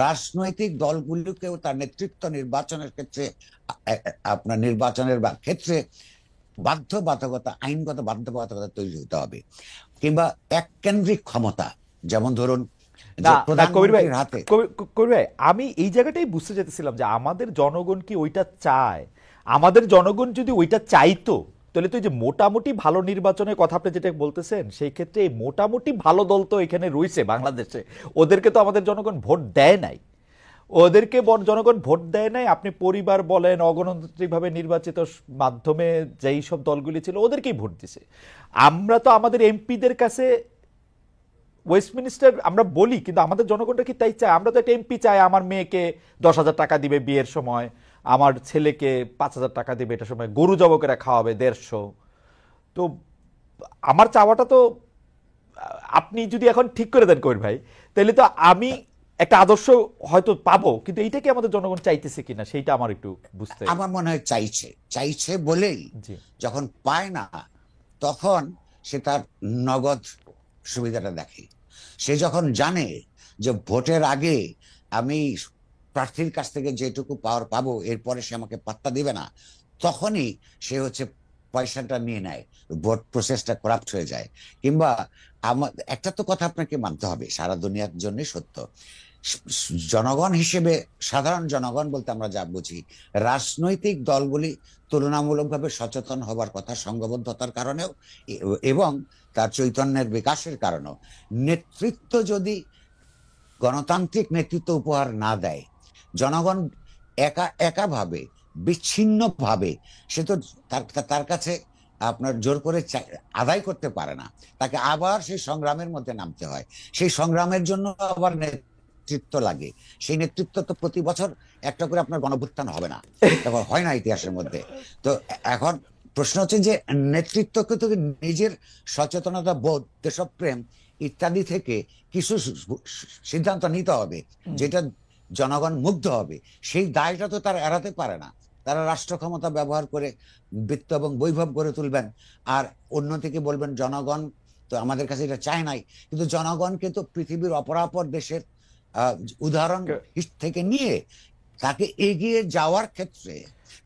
রাজনৈতিক দলগুলোকেও তার নেতৃত্ব নির্বাচনের ক্ষেত্রে, আপনার নির্বাচনের ক্ষেত্রে বাধ্যবাধকতা, আইনগত বাধ্যবাধকতা তৈরি হতে হবে। কিংবা এককেন্দ্রিক ক্ষমতা, যেমন ধরুন প্রধানমন্ত্রীর হাতে। কবির ভাই, আমি এই জায়গাটাই বুঝতে চাইতেছিলাম যে আমাদের জনগণ কি ওইটা চায়? আমাদের জনগণ যদি ওইটা চাইতো, তাহলে তো এই যে মোটামুটি ভালো নির্বাচনের কথা আপনি যেটা বলতেছেন, সেই ক্ষেত্রে এই মোটামুটি ভালো দল তো এখানে রয়েছে বাংলাদেশে, ওদেরকে তো আমাদের জনগণ ভোট দেয় নাই। ওদেরকে জনগণ ভোট দেয় নাই। আপনি পরিবার বলেন, অগণতান্ত্রিকভাবে নির্বাচিত মাধ্যমে যেই সব দলগুলি ছিল, ওদেরকেই ভোট দিছে। আমরা তো আমাদের এমপিদের কাছে ওয়েস্টমিনিস্টার আমরা বলি, কিন্তু আমাদের জনগণটা কি তাই চায়? আমরা তো একটা এমপি চাই, আমার মেয়েকে 10,000 টাকা দিবে বিয়ের সময়, আমার ছেলেকে 5,000 টাকা দিবে এটার সময়, গরু জব করে খাওয়াবে 150। তো আমার চাওয়াটা তো আপনি যদি এখন ঠিক করে দেন কবির ভাই, তাহলে তো আমি একটা আদর্শ হয়তো পাবো, কিন্তু এইটা কি আমাদের জনগণ চাইতেছে কিনা সেইটা আমার একটু বুঝতে। আমার মনে হয় চাইছে বলেই যখন পায় না, তখন সে তার নগদ সুবিধাটা দেখে। সে যখন জানে যে ভোটের আগে আমি প্রার্থীর কাছ থেকে যেটুকু পাওয়ার পাবো, এরপরে সে আমাকে পাত্তা দিবে না, তখনই সে পয়সাটা নিয়ে নেয়, ভোট প্রসেসটা করাপ্ট হয়ে যায়। কিংবা একটা তো কথা আপনাকে মানতে হবে, সারা দুনিয়ার জন্য সত্য, জনগণ হিসেবে, সাধারণ জনগণ বলতে আমরা যা বুঝি, রাজনৈতিক দলগুলি তুলনামূলকভাবে সচেতন হবার কথা, সংঘবদ্ধতার কারণেও এবং তার চৈতন্যের বিকাশের কারণেও। নেতৃত্ব যদি গণতান্ত্রিক নেতৃত্ব উপহার না দেয়, জনগণ একা একা ভাবে, বিচ্ছিন্ন ভাবে, সে তো তার কাছে আপনার জোর করে আদায় করতে পারে না। তাকে আবার সেই সংগ্রামের মধ্যে নামতে হয়। সেই সংগ্রামের জন্য আবার নেতৃত্ব লাগে। সেই নেতৃত্ব তো প্রতি বছর একটা করে আপনার গণভুত্থান হবে না, তখন হয় না ইতিহাসের মধ্যে। তো এখন প্রশ্ন হচ্ছে যে নেতৃত্বকে তো নিজের সচেতনতা বোধ, দেশপ্রেম ইত্যাদি থেকে কিছু সিদ্ধান্ত নিতে হবে যেটা জনগণ মুগ্ধ হবে। সেই দায়টা তো তারা এড়াতে পারে না। তারা রাষ্ট্র ক্ষমতা ব্যবহার করে বৃত্ত এবং বৈভব গড়ে তুলবেন, আর অন্যদিকে বলবেন জনগণ তো আমাদের কাছে এটা চায় নাই। কিন্তু জনগণকে তো পৃথিবীর অপরাপর দেশের উদাহরণ থেকে নিয়ে তাকে এগিয়ে যাওয়ার ক্ষেত্রে,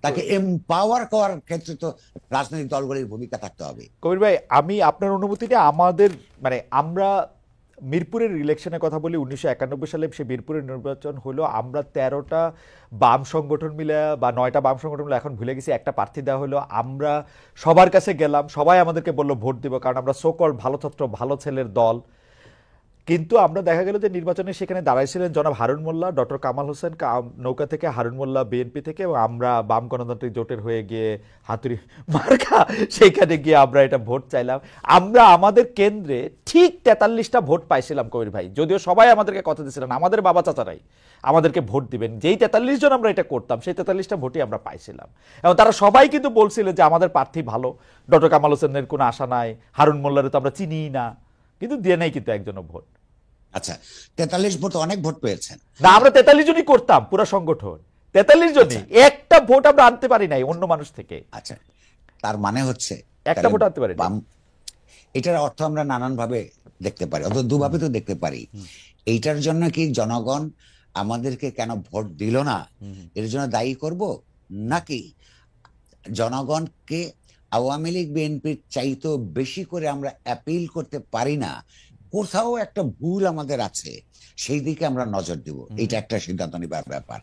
তাকে এমপাওয়ার করার ক্ষেত্রে তো রাজনৈতিক দলগুলির ভূমিকা থাকতে হবে। কবির ভাই, আমি আপনার অনুভূতিটা, আমাদের মানে আমরা মিরপুরের ইলেকশনের কথা বলি, 1991 সালে সে মিরপুরের নির্বাচন হলো, আমরা 13টা বাম সংগঠন মিলে বা 9টা বাম সংগঠন মিলে, এখন ভুলে গেছি, একটা প্রার্থী দেওয়া হলো। আমরা সবার কাছে গেলাম, সবাই আমাদেরকে বললো ভোট দিব, কারণ আমরা সোকল ভালো ছাত্র ভালো ছেলের দল। কিন্তু আমরা দেখা গেল যে নির্বাচনে সেখানে দাঁড়াইছিলেন জনাব হারুন মোল্লা, ডক্টর কামাল হোসেন নৌকা থেকে, হারুন মোল্লা বিএনপি থেকে, এবং আমরা বাম গণতান্ত্রিক জোটের হয়ে গিয়ে হাতুড়ি মার্কা সেখানে গিয়ে আমরা এটা ভোট চাইলাম। আমরা আমাদের কেন্দ্রে ঠিক 43টা ভোট পাইছিলাম কবির ভাই, যদিও সবাই আমাদেরকে কথা দিয়েছিলেন, আমাদের বাবা চাচারাই আমাদেরকে ভোট দিবেন। যেই 43 জন আমরা এটা করতাম, সেই 43টা ভোটই আমরা পাইছিলাম। এবং তারা সবাই কিন্তু বলছিলেন যে আমাদের প্রার্থী ভালো, ডক্টর কামাল হোসেনের কোনো আশা নাই, হারুন মোল্লারে তো আমরা চিনিই না, কিন্তু দিয়ে নেই কিন্তু একজনও ভোট। আচ্ছা, 43 ভোট অনেক ভোট পেয়েছেন না, আমরা 43 জনই করতাম, পুরো সংগঠন 43 জনই, একটা ভোট আমরা আনতে পারি নাই অন্য মানুষ থেকে। আচ্ছা, তার মানে হচ্ছে একটা ভোট আনতে পারি। এটার অর্থ আমরা নানান ভাবে দেখতে পারি, অথবা দুভাবে তো দেখতে পারি। এইটার জন্য কি জনগণ আমাদেরকে কেন ভোট দিল না এর জন্য দায়ী করব, নাকি জনগণকে আওয়ামী লীগ বিএনপির চাইতেও বেশি করে আমরা অ্যাপিল করতে পারি না, কোথাও একটা ভুল আমাদের আছে, সেই দিকে আমরা নজর দিব? এটা একটা সিদ্ধান্ত নেবার ব্যাপার।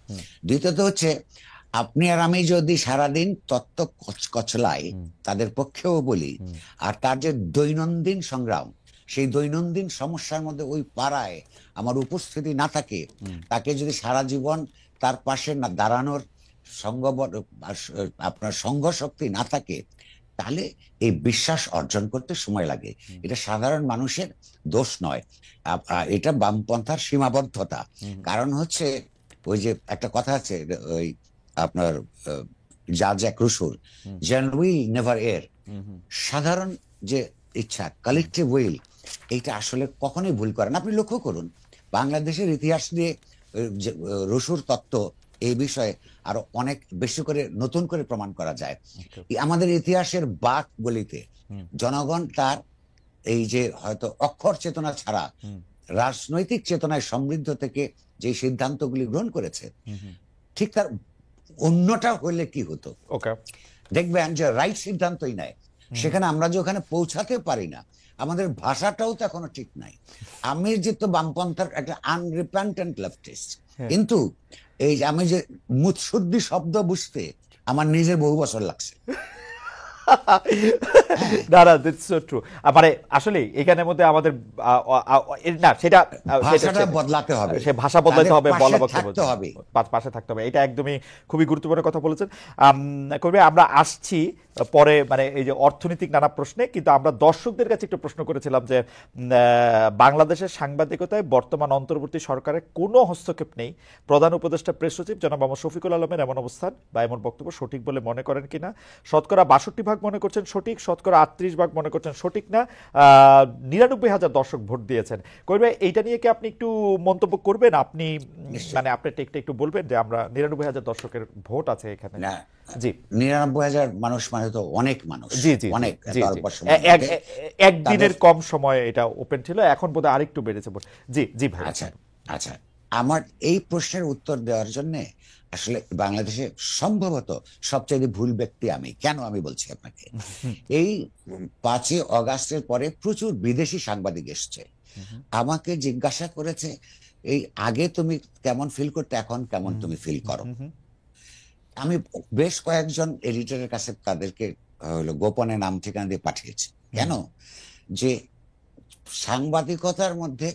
দ্বিতীয়ত হচ্ছে, আপনি আর আমি যদি সারাদিন তত্ত্ব কচলাই তাদের পক্ষেও বলি, আর তার যে দৈনন্দিন সংগ্রাম, সেই দৈনন্দিন সমস্যার মধ্যে ওই পাড়ায় আমার উপস্থিতি না থাকে, তাকে যদি সারা জীবন তার পাশে না দাঁড়ানোর আপনার সংঘ শক্তি না থাকে, তাহলে এই বিশ্বাস অর্জন করতে সময় লাগে। এটা সাধারণ মানুষের দোষ নয়, এটা বামপন্থার সীমাবদ্ধতা। কারণ হচ্ছে ওই যে একটা কথা আছে, ওই আপনার জ্যাক রুসোর, জেনারেল উইল নেভার এর, সাধারণ যে ইচ্ছা, কালেকটিভ উইল, এইটা আসলে কখনোই ভুল করে না। আপনি লক্ষ্য করুন, বাংলাদেশের ইতিহাস দিয়ে রুসোর তত্ত্ব এই বিষয়ে আরো অনেক বেশি করে নতুন করে প্রমাণ করা যায়। আমাদের ইতিহাসের বাক গলিতে জনগণ তার এই যে হয়তো অক্ষর চেতনা ছাড়া রাজনৈতিক চেতনায় সমৃদ্ধ থেকে যে সিদ্ধান্তগুলি গ্রহণ করেছে, ঠিক তার অন্যটা হইলে কি হতো? দেখবেন যে রাইট সিদ্ধান্তই নেয়, সেখানে আমরা যে ওখানে পৌঁছাতে পারি না, আমাদের ভাষাটাও তো এখনো ঠিক নাই। আমি যেহেতু বামপন্থার একটা আনরিপেন্টেন্ট লেফটিস্ট, কিন্তু এই যে আমি যে মুৎসুদ্দি শব্দ বুঝতে আমার নিজের বহু বছর লাগছে। না না, দ্যাটস সো ট্রু। মানে আসলে এখানের মধ্যে আমাদের না, সেটা ভাষাটা বদলাতে হবে, সে ভাষা বদলাতে হবে, বলা থাকতে হবে, পাশে থাকতে হবে। এটা একদমই খুবই গুরুত্বপূর্ণ কথা বলেছেন। কবি, আমরা আসছি পরে মানে এই যে অর্থনৈতিক নানা প্রশ্নে, কিন্তু আমরা দর্শকদের কাছে একটু প্রশ্ন করেছিলাম যে বাংলাদেশের সাংবাদিকতায় বর্তমান অন্তর্বর্তী সরকারের কোনো হস্তক্ষেপ নেই, প্রধান উপদেষ্টা প্রেস সচিব জনাব মোহাম্মদ শফিকুল আলমের এমন অবস্থান বা এমন বক্তব্য সঠিক বলে মনে করেন কিনা? শতকরা 62% মনে করছেন সঠিক, শতকরা 38% মনে করছেন সঠিক না। 99,000 দর্শক ভোট দিয়েছেন। কইবে এইটা নিয়ে কি আপনি একটু মন্তব্য করবেন? আপনি মানে আপনার টেকটা একটু বলবেন যে আমরা 99,000 দর্শকের ভোট আছে এখানে। জি, 99,000 মানুষ মানে তো অনেক মানুষ। জি জি, অনেক। একদিনের কম সময় এটা ওপেন ছিল, এখন বোধহয় আরেকটু বেড়েছে। জি জি ভাই। আচ্ছা আচ্ছা, আমার এই প্রশ্নের উত্তর দেওয়ার জন্য আসলে বাংলাদেশে সম্ভবত সবচেয়ে ভুল ব্যক্তি আমি। কেন আমি বলছি আপনাকে, এই 5ই অগাস্টের পরে প্রচুর বিদেশি সাংবাদিক এসছে, আমাকে জিজ্ঞাসা করেছে এই আগে তুমি কেমন ফিল করতে, এখন কেমন তুমি ফিল করো। আমি বেশ কয়েকজন এডিটরের কাছে তাদেরকে হলো গোপনে নাম ঠিকানা দিয়ে পাঠিয়েছি। কেন? যে সাংবাদিকতার মধ্যে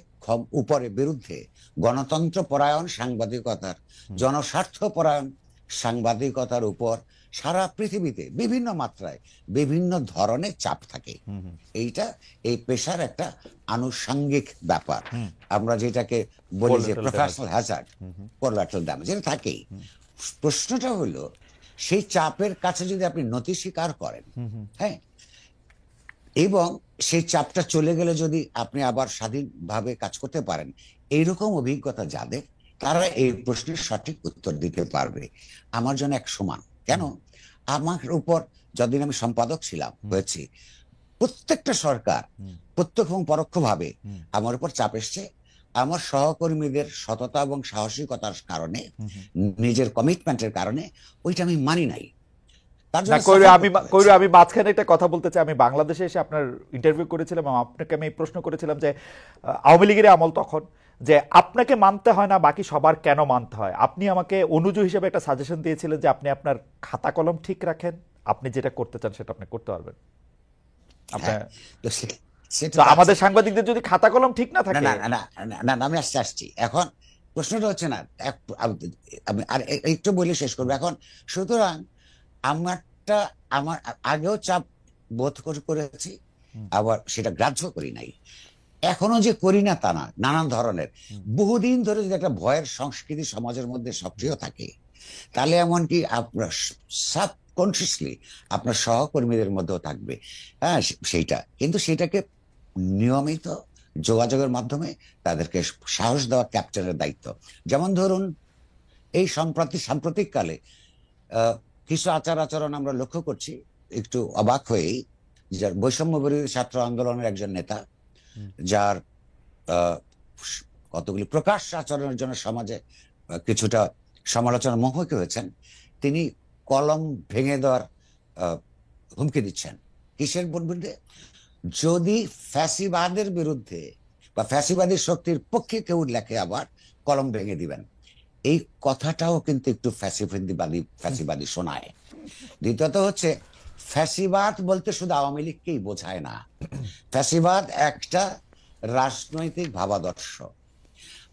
উপরে বিরুদ্ধে গণতন্ত্র পরায়ণ সাংবাদিকতার, জনস্বার্থ পরায়ণ সাংবাদিকতার উপর সারা পৃথিবীতে বিভিন্ন মাত্রায় বিভিন্ন ধরনের চাপ থাকে। এইটা এই পেশার একটা আনুষঙ্গিক ব্যাপার, আমরা যেটাকে বলি যে প্রফেশনাল হ্যাজার্ড, কোলাটারাল ড্যামেজ, এটা থাকেই। প্রশ্নটা হলো সেই চাপের কাছে যদি আপনি নতি স্বীকার করেন, হ্যাঁ, এবং সেই চাপটা চলে গেলে যদি আপনি আবার স্বাধীনভাবে কাজ করতে পারেন, এইরকম অভিজ্ঞতা যাদের, তারা এই প্রশ্নের সঠিক উত্তর দিতে পারবে। আমার জন্য এক সমান। কেন? আমার উপর যতদিন আমি সম্পাদক ছিলাম হয়েছি, প্রত্যেকটা সরকার প্রত্যক্ষ এবং পরোক্ষভাবে আমার উপর চাপ এসছে আমার সহকর্মীদের সততা এবং সাহসিকতার কারণে, নিজের কমিটমেন্টের কারণে। ওইটা আমি মানি নাই। আমি মাঝখানে একটা কথা বলতে চাই। আমি বাংলাদেশে এসে আপনার ইন্টারভিউ করেছিলাম এবং আপনাকে আমি প্রশ্ন করেছিলাম যে আওয়ামী লীগের আমল তখন, যে আপনাকে মানতে হয় না, বাকি সবার কেন মানতে হয়। আপনি আমাকে অনুজু হিসেবে একটা সাজেশন দিয়েছিলেন যে আপনি আপনার খাতা কলম ঠিক রাখেন, আপনি যেটা করতে চান সেটা আপনি করতে পারবেন। আমাদের সাংবাদিকদের যদি খাতা কলম ঠিক না থাকে, না আমি আসছি। এখন প্রশ্নটা হচ্ছে না, আমি আর একটু বলে শেষ করবো এখন। সুতরাং আমার আগেও চাপ বোধ করেছি, আবার সেটা গ্রাহ্য করি নাই, এখনো যে করি না তা না। নানান ধরনের বহুদিন ধরে যদি একটা ভয়ের সংস্কৃতি সমাজের মধ্যে সক্রিয় থাকে, তাহলে এমনকি আপনার সাবকনসিয়াসলি আপনার সহকর্মীদের মধ্যেও থাকবে। হ্যাঁ, সেইটা কিন্তু সেটাকে নিয়মিত যোগাযোগের মাধ্যমে তাদেরকে সাহস দেওয়া ক্যাপ্টেনের দায়িত্ব। যেমন ধরুন, এই সাম্প্রতিককালে কিছু আচার আচরণ আমরা লক্ষ্য করছি একটু অবাক হয়েই। যার বৈষম্য বিরোধী ছাত্র আন্দোলনের একজন নেতা, যার কতগুলি প্রকাশ্য আচরণের জন্য সমাজে কিছুটা সমালোচনার মুখোমুখি হয়েছেন, তিনি কলম ভেঙে দেওয়ার হুমকি দিচ্ছেন। কিসের বিরুদ্ধে? যদি ফ্যাসিবাদের বিরুদ্ধে বা ফ্যাসিবাদী শক্তির পক্ষে কেউ লেখে, আবার কলম ভেঙে দিবেন। এই কথাটাও কিন্তু একটু ফ্যাসিবাদী শোনায়। দ্বিতীয়ত হচ্ছে, ফ্যাসিবাদ বলতে শুধু আওয়ামী লীগকেই বোঝায় না। ফ্যাসিবাদ একটা রাজনৈতিক ভাবাদর্শ।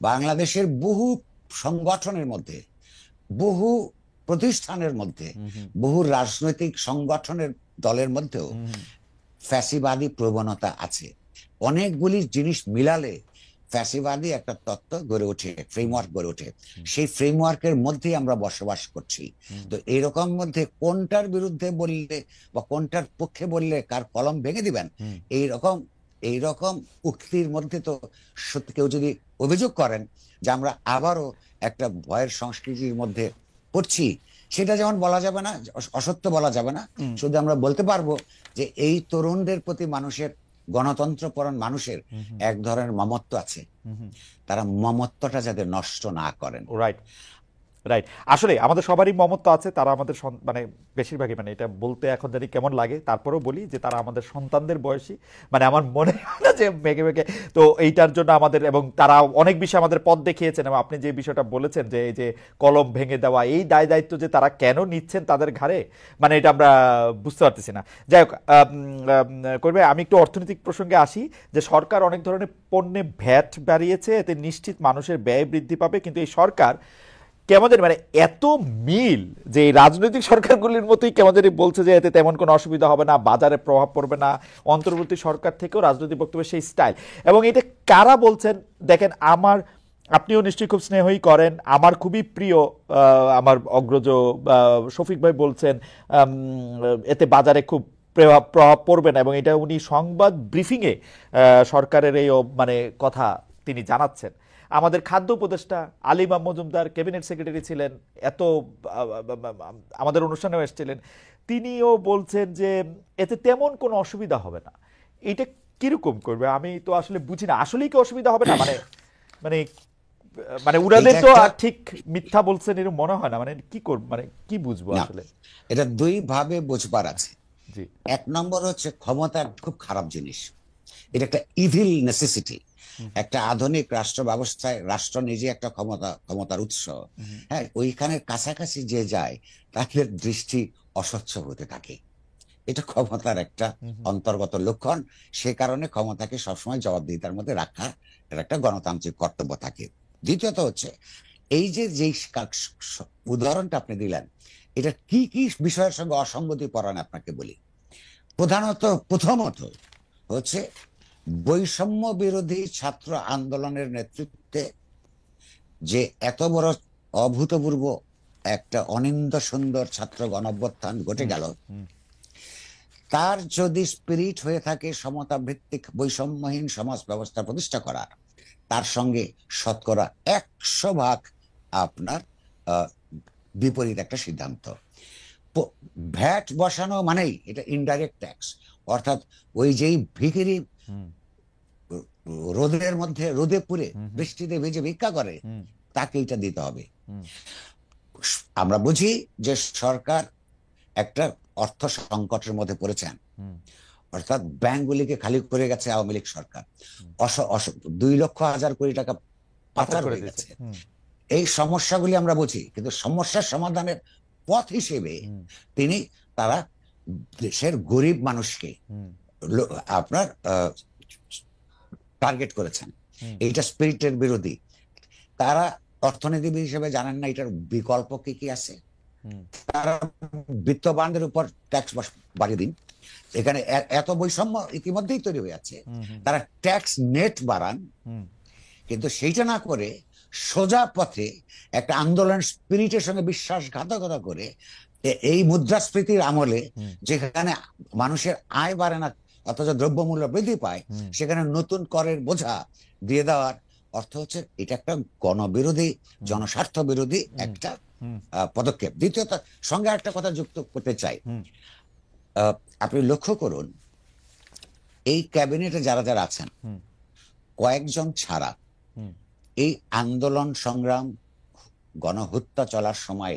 বাংলাদেশের বহু সংগঠনের মধ্যে, বহু প্রতিষ্ঠানের মধ্যে, বহু রাজনৈতিক সংগঠনের দলের মধ্যেও ফ্যাসিবাদী প্রবণতা আছে। অনেকগুলি জিনিস মিলালে ফ্যাসিবাদী একটা তত্ত্ব গড়ে ওঠে, ফ্রেমওয়ার্ক গড়ে ওঠে। সেই ফ্রেমওয়ার্কের মধ্যেই আমরা বসবাস করছি। তো এরকম মধ্যে কোনটার বিরুদ্ধে বললে বা কোনটার পক্ষে বললে কার কলম ভেঙে দিবেন, এইরকম উক্তির মধ্যে তো সত্যি কেউ যদি অভিযোগ করেন যে আমরা আবারও একটা ভয়ের সংস্কৃতির মধ্যে পড়ছি, সেটা যেমন বলা যাবে না, অসত্য বলা যাবে না। শুধু আমরা বলতে পারবো যে এই তরুণদের প্রতি মানুষের, গণতন্ত্রপরায়ণ মানুষের এক ধরনের মমত্ব আছে, তারা মমত্বটা যাতে নষ্ট না করেন। রাইট। আসলে আমাদের সবারই মমত্ব আছে, তারা আমাদের মানে বেশিরভাগই, মানে এটা বলতে এখন জানি কেমন লাগে, তারপরেও বলি যে তারা আমাদের সন্তানদের বয়সী। মানে আমার মনে হয় না যে মেঘে তো এইটার জন্য আমাদের, এবং তারা অনেক বিষয় আমাদের পথ দেখিয়েছেন। এবং আপনি যে বিষয়টা বলেছেন যে এই যে কলম ভেঙে দেওয়া, এই দায়িত্ব যে তারা কেন নিচ্ছেন তাদের ঘাড়ে, মানে এটা আমরা বুঝতে পারতেছি না। যাই হোক, করবে আমি একটু অর্থনৈতিক প্রসঙ্গে আসি। যে সরকার অনেক ধরনের পণ্যে ভ্যাট বাড়িয়েছে, এতে নিশ্চিত মানুষের ব্যয় বৃদ্ধি পাবে, কিন্তু এই সরকার কেমন জানি, মানে এত মিল যে রাজনৈতিক সরকারগুলির মতোই কেমন জানি বলছে যে এতে তেমন কোনো অসুবিধা হবে না, বাজারে প্রভাব পড়বে না। অন্তর্বর্তী সরকার থেকেও রাজনৈতিক বক্তব্যের সেই স্টাইল। এবং এটা কারা বলছেন দেখেন, আপনিও নিশ্চয়ই খুব স্নেহই করেন, আমার খুবই প্রিয় আমার অগ্রজ শফিক ভাই বলছেন এতে বাজারে খুব প্রভাব পড়বে না। এবং এটা উনি সংবাদ ব্রিফিংয়ে সরকারের এই মানে কথা তিনি জানাচ্ছেন। আমাদের খাদ্য উপদেষ্টা আলিমা মজুমদার ক্যাবিনেট সেক্রেটারি ছিলেন, আমাদের অনুষ্ঠানেও এসেছিলেন, তিনিও বলছেন যে এতে তেমন কোনো অসুবিধা হবে না। এটা কিরকম করবে আমি তো আসলে বুঝি না, আসলেই কি অসুবিধা হবে না? মানে মানে উনাদের তো ঠিক মিথ্যা বলছেন এরকম মনে হয় না। মানে কি করব, মানে কি বুঝবো আসলে? এটা দুই ভাবে বুঝবার আছে। এক নম্বর হচ্ছে, ক্ষমতা খুব খারাপ জিনিস, এটা একটা ইভিল নেসেসিটি। একটা আধুনিক রাষ্ট্র ব্যবস্থায় রাষ্ট্র নিজে একটা ক্ষমতার উৎস। হ্যাঁ, ওইখানে কাছাকাছি যে যায় তাদের দৃষ্টি অস্বচ্ছ হতে থাকে। এটা ক্ষমতার একটা অন্তর্গত লক্ষণ। সে কারণে ক্ষমতাকে সবসময় জবাবদিহিতার মধ্যে রাখা এর একটা গণতান্ত্রিক কর্তব্য থাকে। দ্বিতীয়ত হচ্ছে এই যে উদাহরণটা আপনি দিলেন, এটা কি কি বিষয়ের সঙ্গে অসঙ্গতি পরায়ণ আপনাকে বলি। প্রথমত হচ্ছে বৈষম্য বিরোধী ছাত্র আন্দোলনের নেতৃত্বে যে এত বড় অভূতপূর্ব একটা অনিন্দ সুন্দর ছাত্র গণঅভ্যুত্থান ঘটে গেল, তার যদি স্পিরিট হয়ে থাকে সমতা ভিত্তিক বৈষম্যহীন সমাজ ব্যবস্থা প্রতিষ্ঠা করার, তার সঙ্গে শতকরা 100% আপনার বিপরীত একটা সিদ্ধান্ত। ভ্যাট বসানো মানেই এটা ইনডাইরেক্ট ট্যাক্স, অর্থাৎ ওই যেই ভিখিরি রোদের মধ্যে রোদে পুড়ে বৃষ্টিতে ভিজে ভিক্ষা করে তাকে এটা দিতে হবে। আমরা বুঝি যে সরকার একটা অর্থ সংকটের মধ্যে পড়েছেন, অর্থাৎ ব্যাংকগুলিকে খালি করে গেছে আওয়ামী লীগ সরকার, 2,00,000 কোটি টাকা পাচার হয়ে গেছে। এই সমস্যাগুলি আমরা বুঝি, কিন্তু সমস্যার সমাধানের পথ হিসেবে তারা দেশের গরিব মানুষকে আপনার টার্গেট করেছেন। এইটা স্পিরিটের বিরোধী। তারা অর্থনীতিবিদ হিসেবে জানেন না এটার বিকল্প কি কি আছে। তারা বিত্তবানদের উপর ট্যাক্স বাড়িয়ে দিন, এখানে এত বৈষম্য ইতিমধ্যেই তৈরি হয়ে আছে। তারা ট্যাক্স নেট বাড়ান, কিন্তু সেইটা না করে সোজা পথে একটা আন্দোলন স্পিরিটের সঙ্গে বিশ্বাসঘাতকতা করে এই মুদ্রাস্ফীতির আমলে যেখানে মানুষের আয় বাড়ে না অথচ দ্রব্যমূল্য বৃদ্ধি পায়, সেখানে নতুন করের বোঝা দিয়ে দেওয়ার অর্থ হচ্ছে এটা একটা গণবিরোধী, জনস্বার্থ বিরোধী একটা পদক্ষেপ। দ্বিতীয়ত সঙ্গে একটা কথা যুক্ত করতে চাই, আপনি লক্ষ্য করুন এই ক্যাবিনেটে যারা যারা আছেন কয়েকজন ছাড়া এই আন্দোলন সংগ্রাম গণহত্যা চলার সময়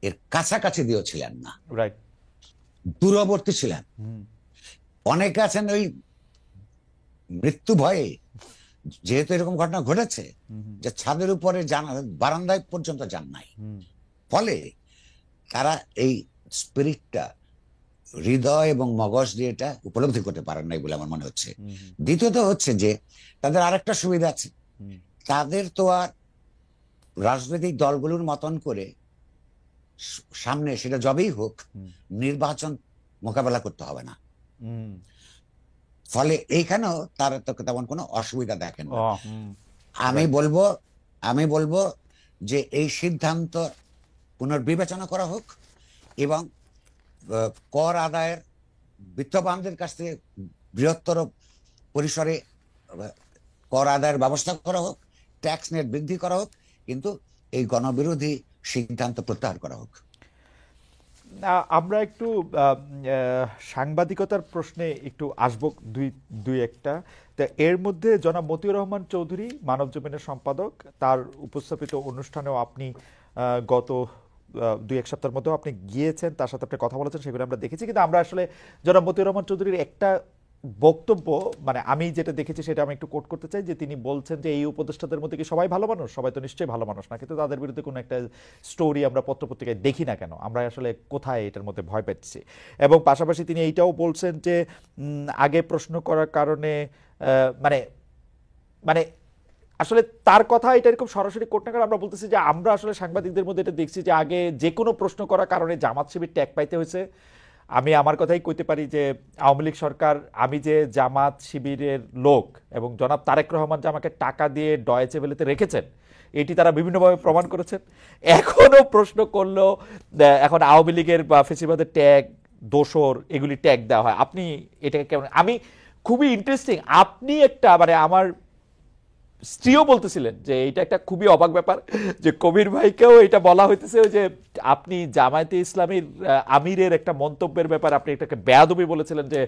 এর কাছাকাছি দিয়েও ছিলেন না, দূরবর্তী ছিলেন। অনেকে আছেন ওই মৃত্যু ভয়ে, যেহেতু এরকম ঘটনা ঘটেছে, যে ছাদের উপরে বারান্দায় পর্যন্ত যান নাই। ফলে তারা এই স্পিরিটটা হৃদয় এবং মগজ দিয়ে এটা উপলব্ধি করতে পারেন নাই বলে আমার মনে হচ্ছে। দ্বিতীয়ত হচ্ছে যে তাদের আরেকটা সুবিধা আছে, তাদের তো আর রাজনৈতিক দলগুলোর মতন করে সামনে সেটা যবেই হোক নির্বাচন মোকাবেলা করতে হবে না। ফলে এইখানেও তার তেমন কোনো অসুবিধা দেখেন না। আমি বলবো যে এই সিদ্ধান্ত পুনর্বিবেচনা করা হোক এবং কর আদায়ের বিত্তবানদের কাছ থেকে বৃহত্তর পরিসরে কর আদায়ের ব্যবস্থা করা হোক, ট্যাক্স নেট বৃদ্ধি করা হোক, কিন্তু এই গণবিরোধী সিদ্ধান্ত প্রত্যাহার করা হোক। আমরা একটু সাংবাদিকতার প্রশ্নে একটু আসবো দুই একটা। তা এর মধ্যে জনাব মতিউর রহমান চৌধুরী, মানবজমিনের সম্পাদক, তার উপস্থাপিত অনুষ্ঠানেও আপনি গত 2-1 সপ্তাহের মধ্যেও আপনি গিয়েছেন, তার সাথে আপনি কথা বলেছেন, সেগুলো আমরা দেখেছি। কিন্তু আমরা আসলে জনাব মতিউর রহমান চৌধুরীর একটা বক্তব্য, মানে আমি যেটা দেখেছি সেটা আমি একটু কোট করতে চাই, যে তিনি বলছেন যে এই উপদেষ্টাদের মধ্যে কি সবাই ভালো মানুষ? সবাই তো নিশ্চয়ই ভালো মানুষ না, কিন্তু তাদের বিরুদ্ধে কোনো একটা স্টোরি আমরা পত্রপত্রিকায় দেখি না কেন, আমরা আসলে কোথায় এটার মধ্যে ভয় পাচ্ছি। এবং পাশাপাশি তিনি এইটাও বলছেন যে আগে প্রশ্ন করার কারণে মানে মানে আসলে তার কথা এটা এরকম সরাসরি কোট না করে আমরা বলতেছি যে আমরা আসলে সাংবাদিকদের মধ্যে এটা দেখছি যে আগে যে কোনো প্রশ্ন করার কারণে জামাত শিবির ট্যাগ পাইতে হয়েছে। আমি আমার কথাই কইতে পারি যে আওয়ামী লীগ সরকার, আমি যে জামাত শিবিরের লোক এবং জনাব তারেক রহমান যে আমাকে টাকা দিয়ে ডয়েচে ভেলেতে রেখেছেন, এটি তারা বিভিন্নভাবে প্রমাণ করেছেন। এখনো প্রশ্ন করলেও এখন আওয়ামী লীগের বা ফেসিবাদের ট্যাগ, দোসর, এগুলি ট্যাগ দেওয়া হয়। আপনি এটাকে কেমন? আমি খুবই ইন্টারেস্টিং, আপনি একটা মানে আমার স্ত্রীও বলতেছিলেন যে এটা একটা খুবই অবাক ব্যাপার যে কবির ভাইকেও এটা বলা হইতেছে যে আপনি জামায়াতে ইসলামীর আমিরের একটা মন্তব্যের ব্যাপার আপনি এটাকে বেয়াদবি বলেছিলেন, যে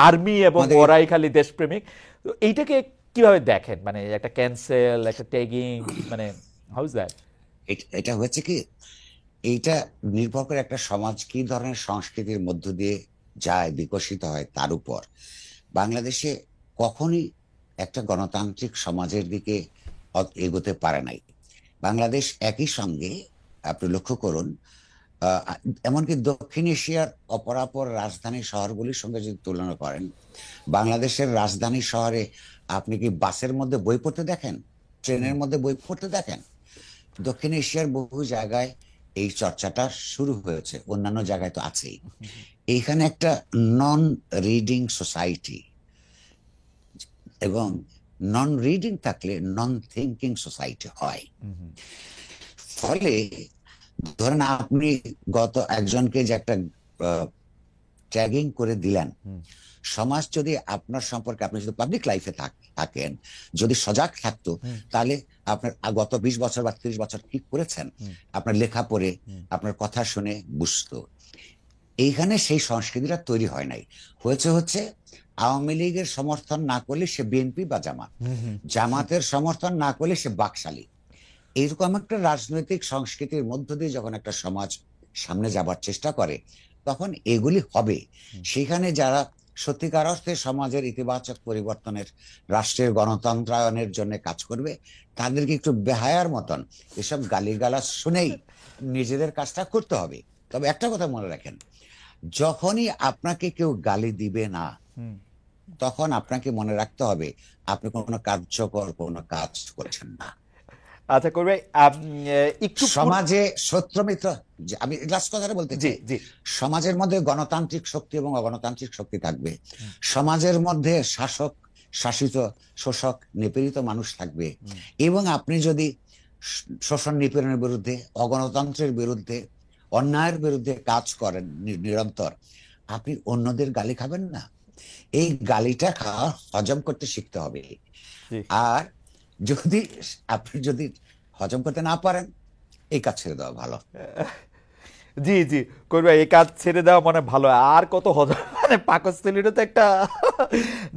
আর্মি এবং ওরাই খালি দেশপ্রেমিক। তো এইটাকে কিভাবে দেখেন? মানে একটা ক্যান্সেল, একটা ট্যাগিং, মানে হাউ ইজ দ্যাট? এটা হচ্ছে কি, এইটা নির্ভর করে একটা সমাজ কি ধরনের সংস্কৃতির মধ্য দিয়ে যায়, বিকশিত হয় তার উপর। বাংলাদেশে কখনই একটা গণতান্ত্রিক সমাজের দিকে এগোতে পারে নাই। বাংলাদেশ একই সঙ্গে আপনি লক্ষ্য করুন, আহ, এমনকি দক্ষিণ এশিয়ার অপরাপর রাজধানী শহরগুলির সঙ্গে যদি তুলনা করেন, বাংলাদেশের রাজধানী শহরে আপনি কি বাসের মধ্যে বই পড়তে দেখেন, ট্রেনের মধ্যে বই পড়তে দেখেন? দক্ষিণ এশিয়ার বহু জায়গায় এই চর্চাটা শুরু হয়েছে, অন্যান্য জায়গায় তো আছেই। এইখানে একটা নন রিডিং সোসাইটি, এবং নন রিডিং থাকলে নন থিঙ্কিং সোসাইটি হয়। ফলে ধরেন আপনি গত একজনকে যে একটা ট্যাগিং করে দিলেন, সমাজ যদি আপনার সম্পর্কে, আপনি যদি পাবলিক লাইফে থাকেন, যদি সজাগ থাকতো, তাহলে আপনার গত 20 বছর বা 30 বছর কি করেছেন আপনার লেখা পড়ে, আপনার কথা শুনে বুঝতো। এইখানে সেই সংস্কৃতিটা তৈরি হয় নাই। হচ্ছে আওয়ামী লীগের সমর্থন না করলে সে বিএনপি বা জামাত, জামাতের সমর্থন না করলে সে বাকশালী। এইরকম একটা রাজনৈতিক সংস্কৃতির মধ্য দিয়ে যখন একটা সমাজ সামনে যাবার চেষ্টা করে, তখন এগুলি হবে। সেখানে যারা সত্যিকার অর্থে সমাজের ইতিবাচক পরিবর্তনের, রাষ্ট্রের গণতন্ত্রায়নের জন্য কাজ করবে, তাদেরকে একটু বেহায়ার মতন এসব গালিগালাজ শুনেই নিজেদের কাজটা করতে হবে। তবে একটা কথা মনে রাখেন, যখনই আপনাকে কেউ গালি দিবে না, তখন আপনাকে মনে রাখতে হবে আপনি কোনো কার্যকর কোনো কাজ করছেন না। আচ্ছা করবে একটু সমাজে শত্রু মিত্র, আমি লাস্ট কথাটা বলতে চাই, সমাজের মধ্যে গণতান্ত্রিক শক্তি এবং অগণতান্ত্রিক শক্তি থাকবে। সমাজের মধ্যে শাসক, শাসিত, শোষক, নিপীড়িত মানুষ থাকবে। এবং আপনি যদি শোষণ নিপীড়নের বিরুদ্ধে, অগণতন্ত্রের বিরুদ্ধে, অন্যায়ের বিরুদ্ধে কাজ করেন নিরন্তর, আপনি অন্যদের গালি খাবেন না। এই গালিটা খাওয়া হজম করতে শিখতে হবে। আর যদি আপনি হজম করতে না পারেন, এই কাজ ছেড়ে দেওয়া ভালো। জি জি করবে, এই কাজ ছেড়ে দেওয়া মানে ভালো। আর কত হজম, মানে পাকস্থলীটা তো একটা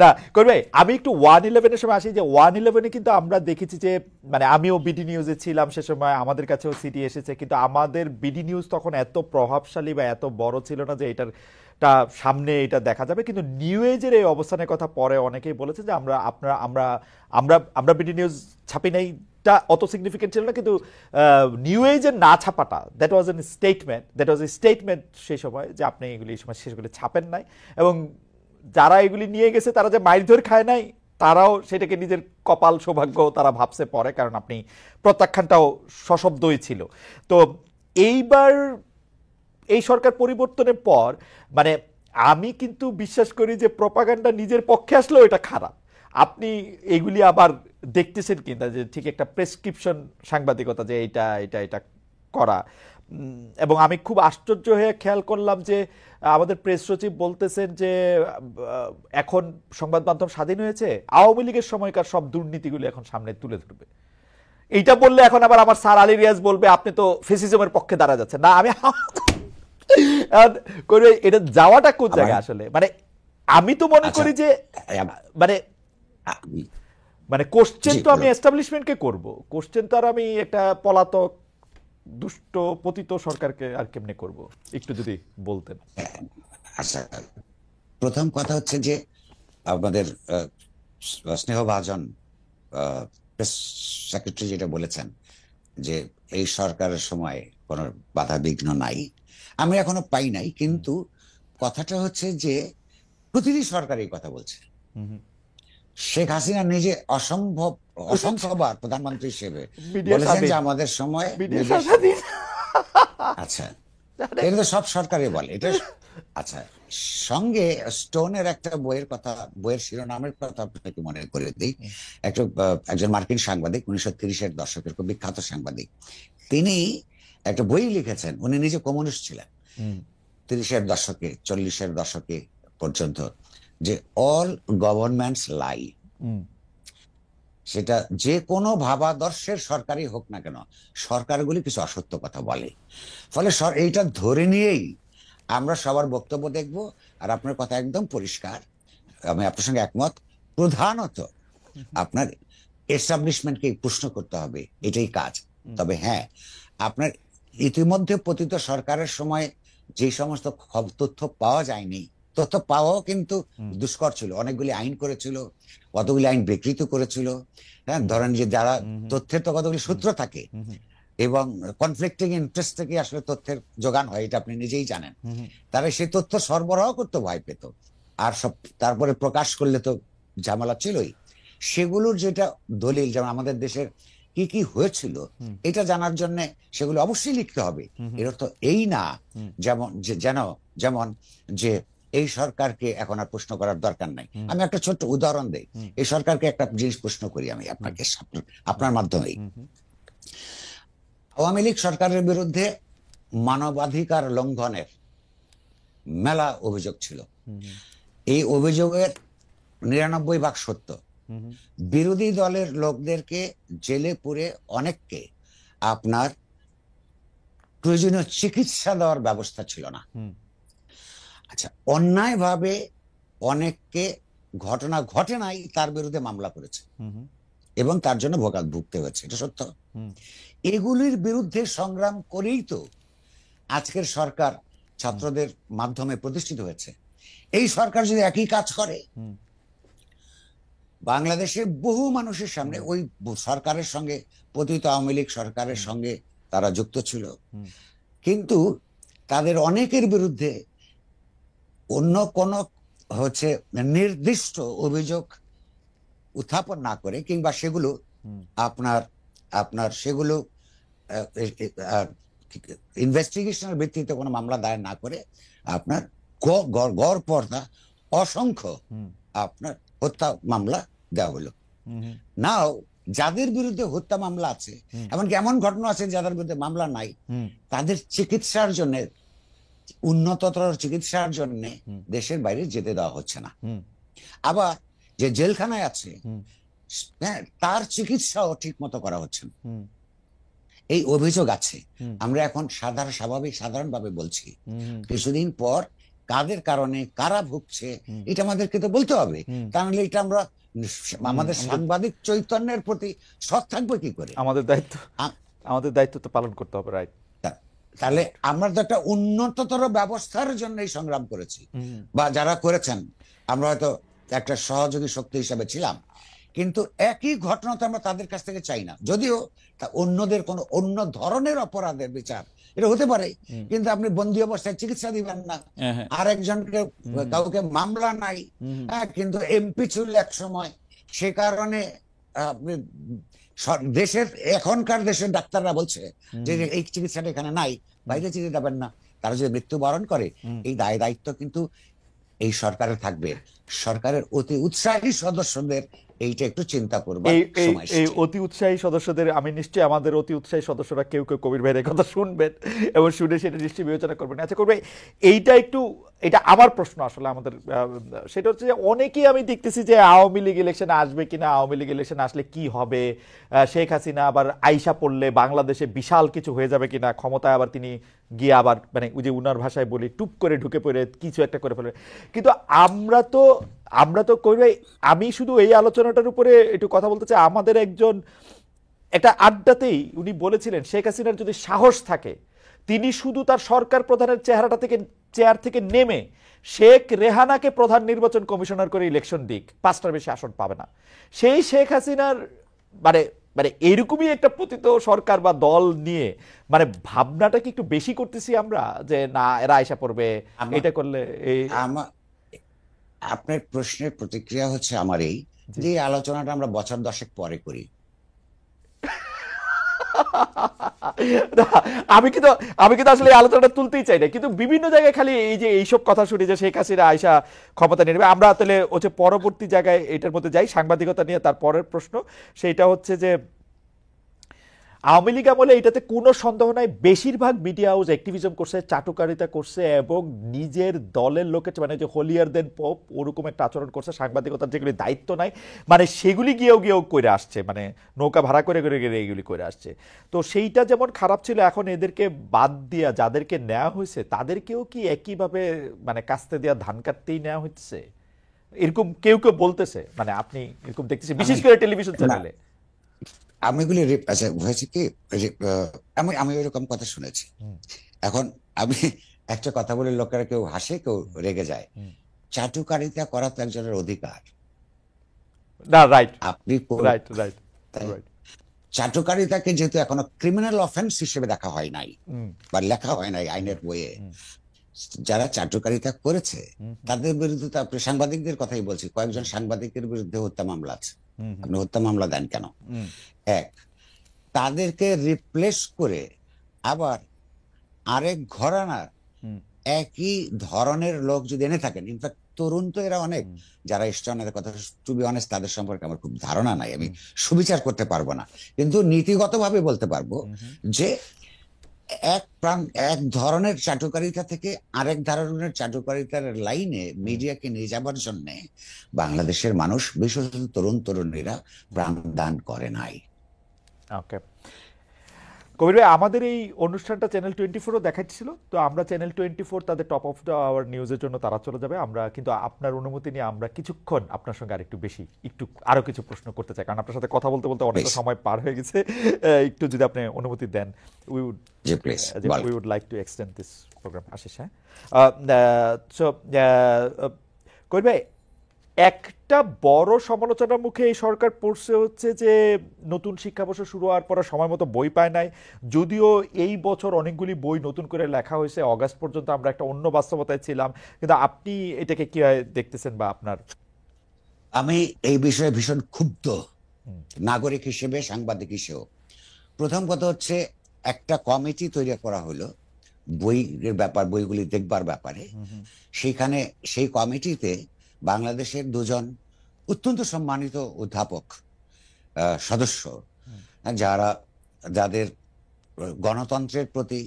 না করবে। আমি একটু 111-এর সময় আসি, যে 111-এ কিন্তু আমরা দেখেছি যে, মানে আমিও বিডি নিউজে ছিলাম সে সময়, আমাদের কাছেও সিটি এসেছে, কিন্তু আমাদের বিডি নিউজ তখন এত প্রভাবশালী বা এত বড় ছিল না যে এটার সামনে এটা দেখা যাবে। কিন্তু নিউ এজের এই অবস্থানের কথা পরে অনেকেই বলেছে যে আমরা আমরা আমরা আমরা বিডি নিউজ ছাপি নাই, অত সিগনিফিকেন্ট ছিল না, কিন্তু নিউ এজের না ছাপাটা, দ্যাট ওয়াজ এন স্টেটমেন্ট সেই সময়, যে আপনি এগুলি এই সময় শেষগুলি ছাপেন নাই। এবং যারা এগুলি নিয়ে গেছে তারা যে মারধর খায় নাই, তারাও সেটাকে নিজের কপাল সৌভাগ্য তারা ভাবছে পরে, কারণ আপনি প্রত্যাখ্যানটাও সশব্দই ছিল। তো এইবার এই সরকার পরিবর্তনের পর, মানে আমি কিন্তু বিশ্বাস করি যে প্রপাগান্ডা নিজের পক্ষে আসলেও এটা খারাপ। আপনি এগুলি আবার দেখতেছেন কিনা, যে ঠিক একটা প্রেসক্রিপশন সাংবাদিকতা, যে এটা এটা এটা করা। এবং আমি খুব আশ্চর্য হয়ে খেয়াল করলাম যে আমাদের প্রেস সচিব বলতেছেন যে এখন সংবাদ মাধ্যম স্বাধীন হয়েছে, আওয়ামী লীগের সময়কার সব দুর্নীতিগুলি এখন সামনে তুলে ধরবে। এইটা বললে এখন আবার আমার স্যার আলী রিয়াজ বলবে আপনি তো ফেসিজমের পক্ষে দাঁড়া যাচ্ছেন। না, আমি করে এটা যাওয়াটা কোন জায়গায় আসলে, মানে আমি তো মনে করি যে মানে মানে কোশ্চেন তো আমি এস্টাবলিশমেন্টকে করব, কোশ্চেন তো আর আমি একটা পলাতক দুষ্ট পতিত সরকারকে আর কেমনে করব, একটু যদি বলতেন। আচ্ছা, প্রথম কথা হচ্ছে যে আমাদের স্নেহভাজন প্রেস সেক্রেটারি যেটা বলেছেন যে এই সরকারের সময় কোনো বাধা বিঘ্ন নাই, আমি এখনো পাই নাই। কিন্তু কথাটা হচ্ছে যে প্রতিটি সরকার এই কথা বলছে। শেখ হাসিনা নিজে অসংখ্যবার প্রধানমন্ত্রী হিসেবে বলেছেন যে আমাদের সময়। আচ্ছা, এটা তো সব সরকারই বলে এটা। আচ্ছা, সঙ্গে স্টোনের একটা বইয়ের শিরোনামের কথা আপনাকে মনে করে দিই। একজন মার্কিন সাংবাদিক, 1930-এর দশকের খুব বিখ্যাত সাংবাদিক, তিনি একটা বই লিখেছেন। উনি নিজে কমিউনিস্ট ছিলেন 30-এর দশকে, 40-এর দশকে পর্যন্ত, যে অল গভর্নমেন্টস লাই। সেটা যে কোনো ভাবাদর্শের সরকারই হোক না কেন, সরকারগুলি কিছু অসত্য কথা বলে। ফলে এইটা ধরে নিয়েই আমরা সবার বক্তব্য দেখব। আর আপনার কথা একদম পরিষ্কার, আমি আপনার সঙ্গে একমত। প্রধানত আপনার এস্টাবলিশমেন্টকে প্রশ্ন করতে হবে, এটাই কাজ। তবে হ্যাঁ, আপনার ইতিমধ্যে পতিত সরকারের সময় যে সমস্ত তথ্য পাওয়া যায়নি, তথ্য পাওয়াও কিন্তু দুষ্কর ছিল। অনেকগুলি আইন করেছিল, কতগুলি আইন বিকৃত করেছিল। হ্যাঁ, ধরেন যে যারা তথ্যের তো কতগুলি সূত্র থাকে এবং কনফ্লিক্টিং ইন্টারেস্ট থেকে আসলে তথ্যের যোগান হয়, এটা আপনি নিজেই জানেন। তারা সেই তথ্য সরবরাহ করতে ভয় পেত, আর সব তারপরে প্রকাশ করলে তো ঝামেলা ছিলই। সেগুলোর যেটা দলিল, যেমন আমাদের দেশের কি কি হয়েছিল এটা জানার জন্য সেগুলো অবশ্যই লিখতে হবে। এর অর্থ এই না যেমন যে এই সরকারকে এখন আর প্রশ্ন করার দরকার নাই। আমি একটা ছোট্ট উদাহরণ দেই, এই সরকারকে একটা জিনিস প্রশ্ন করি আমি আপনাকে, আপনার মাধ্যমেই। আওয়ামী লীগ সরকারের বিরুদ্ধে মানবাধিকার লঙ্ঘনের মেলা অভিযোগ ছিল। এই অভিযোগের 99% সত্য। বিরোধী দলের লোকদেরকে জেলে পুরে অনেককে আপনার প্রয়োজনীয় চিকিৎসা দেওয়ার ব্যবস্থা ছিল না। আচ্ছা, অন্যায়ভাবে অনেককে ঘটনা ঘটে নাই তার বিরুদ্ধে মামলা করেছে এবং তার জন্য ভুগতে হয়েছে, এটা সত্য। এগুলির বিরুদ্ধে সংগ্রাম করেই তো আজকের সরকার ছাত্রদের মাধ্যমে প্রতিষ্ঠিত হয়েছে। এই সরকার যদি একই কাজ করে, বাংলাদেশে বহু মানুষের সামনে ওই সরকারের সঙ্গে, পতিত আওয়ামী লীগ সরকারের সঙ্গে তারা যুক্ত ছিল, কিন্তু তাদের অনেকের বিরুদ্ধে অন্য কোন নির্দিষ্ট অভিযোগ উত্থাপন না করে, কিংবা সেগুলো আপনার সেগুলো ইনভেস্টিগেশনের ভিত্তিতে কোনো মামলা দায়ের না করে আপনার গড় পর্দা অসংখ্য আপনার হত্যা মামলা দেওয়া হলো। নাও যাদের বিরুদ্ধে হত্যা মামলা আছে, এমনকি এমন ঘটনা আছে যাদের বিরুদ্ধে মামলা নাই, তাদের চিকিৎসার জন্য, উন্নততর চিকিৎসার জন্য দেশের বাইরে যেতে দেওয়া হচ্ছে না। আবার যে জেলখানায় আছে তার চিকিৎসাও ঠিক মতো করা হচ্ছে না। এই অভিযোগ আছে। আমরা এখন সাধারণভাবে বলছি, কিছুদিন পর কাদের কারণে কারা ভুগছে এটা আমাদেরকে তো বলতে হবে, তাহলে এটা আমরা আমাদের সাংবাদিক চৈতন্যের প্রতি সৎ থাকবো কি করে? আমাদের দায়িত্ব তো পালন করতে হবে, রাইট? তাহলে আমরা তো একটা উন্নততর ব্যবস্থার জন্য সংগ্রাম করেছি, বা যারা করেছেন আমরা হয়তো একটা সহযোগী শক্তি হিসাবে ছিলাম, কিন্তু একই ঘটনা তো আমরা তাদের কাছ থেকে চাই না। যদিও অন্যদের কোন অন্য ধরনের অপরাধের বিচার এটা হতে পারে, কিন্তু আপনি বন্দী অবস্থায় চিকিৎসা দিবেন না, আর একজনকে কাউকে মামলা নাই, কিন্তু এমপি ছিল এক সময়, সে কারণে আপনি দেশের এখনকার দেশের ডাক্তাররা বলছে যে এই চিকিৎসাটা এখানে নাই, বাইরে চিকিৎসা দেবেন না। তারা যদি মৃত্যুবরণ করে, এই দায়িত্ব কিন্তু এই সরকারের থাকবে। সরকারের অতি উৎসাহী সদস্যদের এইটা একটু চিন্তা করবার সময়। এই অতি উৎসাহী সদস্যদের আমি নিশ্চয়ই, আমাদের অতি উৎসাহী সদস্যরা কেউ কেউ কবির ভাইয়ের কথা শুনবেন এবং শুনে সেটা নিশ্চয়ই বিবেচনা করবেন। আচ্ছা করবে, এটা আমার প্রশ্ন আসলে আমাদের, সেটা হচ্ছে যে অনেকেই আমি দেখতেছি যে আওয়ামী লীগ ইলেকশনে আসবে কিনা, আওয়ামী লীগ ইলেকশনে আসলে কি হবে, শেখ হাসিনা আবার আইসা পড়লে বাংলাদেশে বিশাল কিছু হয়ে যাবে কিনা, ক্ষমতায় আবার তিনি গিয়ে আবার মানে ওই যে উনার ভাষায় বলি টুপ করে ঢুকে পড়ে কিছু একটা করে ফেলবে। কিন্তু আমরা তো কইবে, আমি শুধু এই আলোচনাটার উপরে একটু কথা বলতে চাই। আমাদের একটা আড্ডাতেই উনি বলেছিলেন, শেখ হাসিনার যদি সাহস থাকে তিনি শুধু তার সরকার প্রধানের চেয়ার থেকে নেমে শেখ রেহানাকে প্রধান নির্বাচন কমিশনার করে ইলেকশন দিক, 5টার বেশি আসন পাবে না। সেই শেখ হাসিনার মানে এইরকমই একটা পতিত সরকার বা দল নিয়ে মানে ভাবনাটা কি একটু বেশি করতেছি আমরা, যে না এরা আইসা পড়বে, এটা করলে? আপনার প্রশ্নের প্রতিক্রিয়া হচ্ছে আমার এই যে আলোচনাটা আমরা বছর 10 পরে করি। আমি কিন্তু আসলে এই আলোচনাটা তুলতেই চাই না, কিন্তু বিভিন্ন জায়গায় খালি এই যে এইসব কথা শুনি যে শেখ হাসিনা আইসা ক্ষমতা নিয়ে নেবে। আমরা তাহলে হচ্ছে পরবর্তী জায়গায় এটার মধ্যে যাই, সাংবাদিকতা নিয়ে তার পরের প্রশ্ন। সেইটা হচ্ছে যে আওয়ামী লীগ আমলে এটাতে কোনো সন্দেহ নাই, বেশিরভাগ মিডিয়া হাউস অ্যাক্টিভিজম করছে, চাটুকারিতা করছে এবং নিজের দলের লোকের মানে যে হোলিয়ার দেন পোপ ওরকম একটা আচরণ করছে। সাংবাদিকতার যেগুলি দায়িত্ব নাই মানে সেগুলি গিয়েও করে আসছে, মানে নৌকা ভাড়া করে এগুলি করে আসছে। তো সেইটা যেমন খারাপ ছিল, এখন এদেরকে বাদ দিয়া যাদেরকে নেওয়া হয়েছে তাদেরকেও কি একইভাবে মানে কাস্তে দেওয়া ধান কাটতেই নেওয়া হচ্ছে, এরকম কেউ বলতেছে? মানে আপনি এরকম দেখতেছেন বিশেষ করে টেলিভিশন চ্যানেলে? আমি এগুলি হয়েছে কি, আমি এরকম কথা শুনেছি। এখন আমি একটা কথা বলে লোকেরা কেউ হাসে, কেউ রেগে যায়। চাটুকারিতা করা তো একজনের অধিকার। না, রাইট, আপনি রাইট, রাইট, রাইট। চাটুকারিতাকে যেহেতু এখনো ক্রিমিনাল অফেন্স হিসেবে দেখা হয় নাই বা লেখা হয় নাই আইনের বইয়ে, যারা চাটুকারিতা করেছে তাদের বিরুদ্ধে তো, আপনি সাংবাদিকদের কথাই বলছি, কয়েকজন সাংবাদিকের বিরুদ্ধে হত্যা মামলা আছে। আপনি হত্যা মামলা দেন কেন? এক, তাদেরকে রিপ্লেস করে আবার আরেক ঘরানার একই ধরনের লোক যদি এনে থাকেন, ইনফ্যাক্ট তরুণ তো এরা অনেক, যারা ইস্টার্নের কথা, টু বি অনেস্ট তাদের সম্পর্কে আমার খুব ধারণা নাই, আমি সুবিচার করতে পারবো না, কিন্তু নীতিগতভাবে বলতে পারবো যে এক ধরনের চাটুকারিতা থেকে আরেক ধরনের চাটুকারিতার লাইনে মিডিয়াকে নিয়ে যাবার জন্য বাংলাদেশের মানুষ, বিশেষত তরুণ তরুণীরা প্রাণদান করে নাই। ওকে, কবির ভাই, আমাদের এই অনুষ্ঠানটা চ্যানেল 24ও দেখাচ্ছিল, তো আমরা চ্যানেল 24 তাদের টপ অফ দ্য আওয়ার নিউজের জন্য তারা চলে যাবে। আমরা কিন্তু আপনার অনুমতি নিয়ে আমরা কিছুক্ষণ আপনার সঙ্গে আরেকটু বেশি আরো কিছু প্রশ্ন করতে চাই, কারণ আপনার সাথে কথা বলতে বলতে অনেকটা সময় পার হয়ে গেছে। একটু যদি আপনি অনুমতি দেন, we would like to extend this programme. Ashis, হ্যাঁ, সো কবির ভাই, একটা বড় সমালোচনার মুখে এই সরকার পড়ছে হচ্ছে যে নতুন শিক্ষাবর্ষ শুরু হওয়ার পর সময় মতো বই পায় নাই। যদিও এই বছর অনেকগুলি বই নতুন করে লেখা হয়েছে, অগাস্ট পর্যন্ত আমরা একটা অন্য বাস্তবতায় ছিলাম, কিন্তু আপনি এটাকে কিভাবে দেখতেছেন বা আপনার? আমি এই বিষয়ে ভীষণ ক্ষুব্ধ, নাগরিক হিসেবে, সাংবাদিক হিসেবেও। প্রথম কথা হচ্ছে, একটা কমিটি তৈরি করা হলো বইয়ের ব্যাপার, বইগুলি দেখবার ব্যাপারে। সেখানে সেই কমিটিতে বাংলাদেশের দুজন অত্যন্ত সম্মানিত অধ্যাপক সদস্য, যাদের গণতন্ত্রের প্রতি,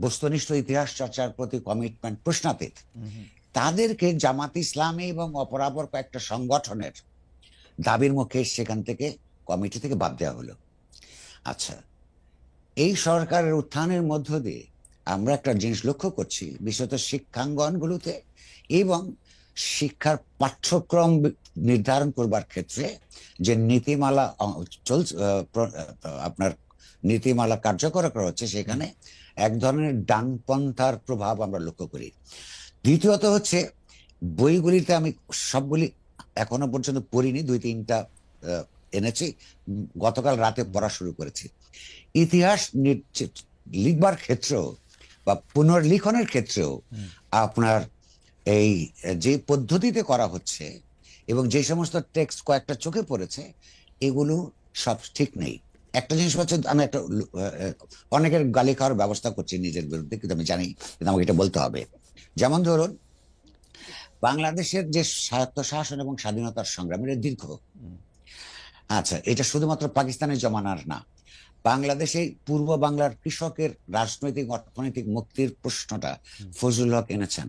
বস্তুনিষ্ঠ ইতিহাস চর্চার প্রতি কমিটমেন্ট প্রশ্নাতীত, তাদেরকে জামাত ইসলামী এবং অপরাপর কয়েকটা সংগঠনের দাবির মুখে সেখান থেকে, কমিটি থেকে বাদ দেওয়া হলো। আচ্ছা, এই সরকারের উত্থানের মধ্য দিয়ে আমরা একটা জিনিস লক্ষ্য করছি, বিশেষত শিক্ষাঙ্গনগুলোতে এবং শিক্ষার পাঠ্যক্রম নির্ধারণ করবার ক্ষেত্রে যে নীতিমালা চলছে, আপনার নীতিমালা কার্যকর করা হচ্ছে, সেখানে এক ধরনের ডানপন্থার প্রভাব আমরা লক্ষ্য করি। দ্বিতীয়ত হচ্ছে, বইগুলিতে আমি সবগুলি এখনো পর্যন্ত পড়িনি, 2-3টা এনেছি, গতকাল রাতে পড়া শুরু করেছি। ইতিহাস লিখবার ক্ষেত্রেও বা পুনর্লিখনের ক্ষেত্রেও আপনার এই যে পদ্ধতিতে করা হচ্ছে এবং যে সমস্ত টেক্সট কয়েকটা চোখে পড়েছে, এগুলো সব ঠিক নেই। একটা জিনিস হচ্ছে, আমি একটা অনেকের গালি খাওয়ার ব্যবস্থা করছি নিজের বিরুদ্ধে, কিন্তু আমি জানি, কিন্তু আমাকে এটা বলতে হবে। যেমন ধরুন, বাংলাদেশের যে স্বায়ত্তশাসন এবং স্বাধীনতার সংগ্রাম, এটা দীর্ঘ। আচ্ছা, এটা শুধুমাত্র পাকিস্তানের জমানার না, বাংলাদেশে পূর্ব বাংলার কৃষকের রাজনৈতিক অর্থনৈতিক মুক্তির প্রশ্নটা ফজলুল হক এনেছেন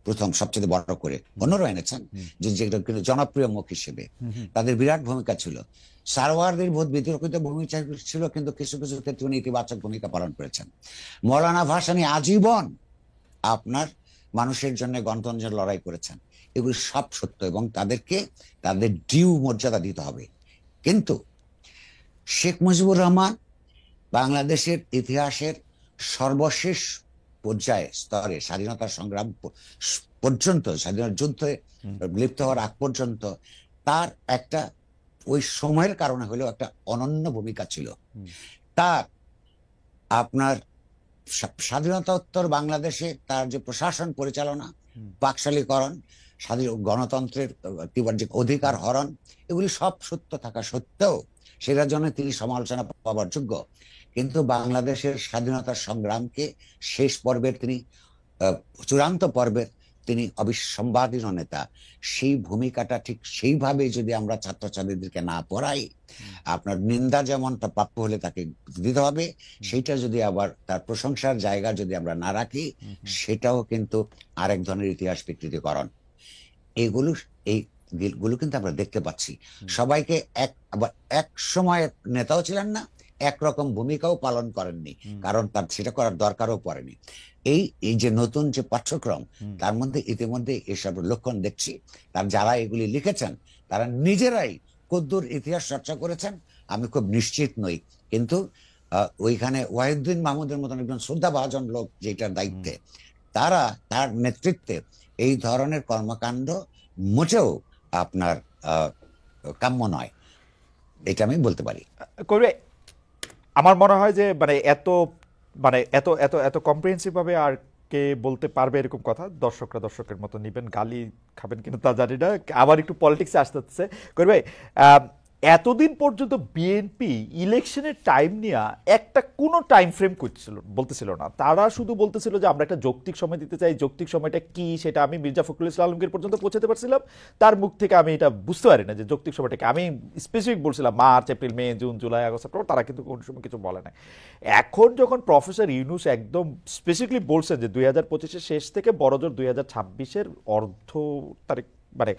প্রথম, সবচেয়ে বড় করে। অন্যরাও এনেছেন, যেটা কিন্তু জনপ্রিয় মুখ হিসেবে তাদের বিরাট ভূমিকা ছিল। সারওয়ারদের বহুত বিতর্কিত ভূমিকা ছিল, কিন্তু কিছু কিছু ক্ষেত্রে উনি ইতিবাচক ভূমিকা পালন করেছেন। মৌলানা ভাসানী আজীবন আপনার মানুষের জন্য, গণতন্ত্রের লড়াই করেছেন। এগুলি সব সত্য এবং তাদেরকে তাদের ডিউ মর্যাদা দিতে হবে। কিন্তু শেখ মুজিবুর রহমান বাংলাদেশের ইতিহাসের সর্বশেষ পর্যায়ে স্তরে, স্বাধীনতা সংগ্রাম পর্যন্ত, স্বাধীনতা যুদ্ধে লিপ্ত হওয়ার আগ পর্যন্ত, তার একটা ওই সময়ের কারণে হলেও একটা অনন্য ভূমিকা ছিল। তার আপনার স্বাধীনতোত্তর বাংলাদেশে তার যে প্রশাসন পরিচালনা, বাকশালীকরণ, স্বাধীন গণতন্ত্রের যে অধিকার হরণ, এগুলি সব সত্য থাকা সত্ত্বেও সেটার জন্য তিনি সমালোচনা পাওয়ার যোগ্য। কিন্তু বাংলাদেশের স্বাধীনতার সংগ্রামকে শেষ পর্বের তিনি, চূড়ান্ত পর্বের তিনি অবিসম্বাদীয় নেতা। সেই ভূমিকাটা ঠিক সেইভাবে যদি আমরা ছাত্রছাত্রীদেরকে না পড়াই, আপনার নিন্দা যেমনটা প্রাপ্য হলে তাকে দিতে হবে, সেইটা যদি আবার তার প্রশংসার জায়গা যদি আমরা না রাখি, সেটাও কিন্তু আরেক ধরনের ইতিহাস বিকৃতিকরণ। এইগুলো কিন্তু আমরা দেখতে পাচ্ছি। সবাইকে এক সময় নেতাও ছিলেন না, একরকম ভূমিকাও পালন করেননি, কারণ তার সেটা করার দরকারও পড়েনি। এই যে নতুন যে পাঠ্যক্রম, তার মধ্যে ইতিমধ্যে এসব লক্ষণ দেখছি। তার যারা এগুলি লিখেছেন, তারা নিজেরাই কদ্দুর ইতিহাস চর্চা করেছেন আমি খুব নিশ্চিত নই, কিন্তু ওইখানে ওয়াহিদুদ্দিন মাহমুদের মতন একজন শ্রদ্ধাভাজন লোক যেটার দায়িত্বে, তার নেতৃত্বে এই ধরনের কর্মকাণ্ড মোটেও আপনার কাম্য নয়, এটা আমি বলতে পারি। করবে আমার মনে হয় যে এত এত এত কম্প্রিহেন্সিভ ভাবে আর কে বলতে পারবে এরকম কথা? দর্শকরা দর্শকের মতো নিবেন, গালি খাবেন কিনা তা জানি না। আবার একটু পলিটিক্সে আসতে হচ্ছে করবে। এতদিন পর্যন্ত বিএনপি ইলেকশনের টাইম নিয়ে একটা কোনো টাইম ফ্রেম বলতেছিল না। তারা শুধু বলতেছিল যে আমরা একটা যৌক্তিক সময় দিতে চাই। যৌক্তিক সময়টা কি সেটা আমি মির্জা ফখরুল ইসলাম আলমগীর পর্যন্ত পৌঁছাতে পারছিলাম, তার মুখ থেকে আমি এটা বুঝতে পারি না যে যৌক্তিক সময়টাকে। আমি স্পেসিফিক বলছিলাম মার্চ, এপ্রিল, মে, জুন, জুলাই, আগস্ট, সেপ্টেম্বর, তারা কিন্তু কোনো সময় কিছু বলে না। এখন যখন প্রফেসর ইউনূস একদম স্পেসিফিকলি বলছেন যে 2025-এর শেষ থেকে বড়জোর 2026-এর অর্ধ তারিখ, মানে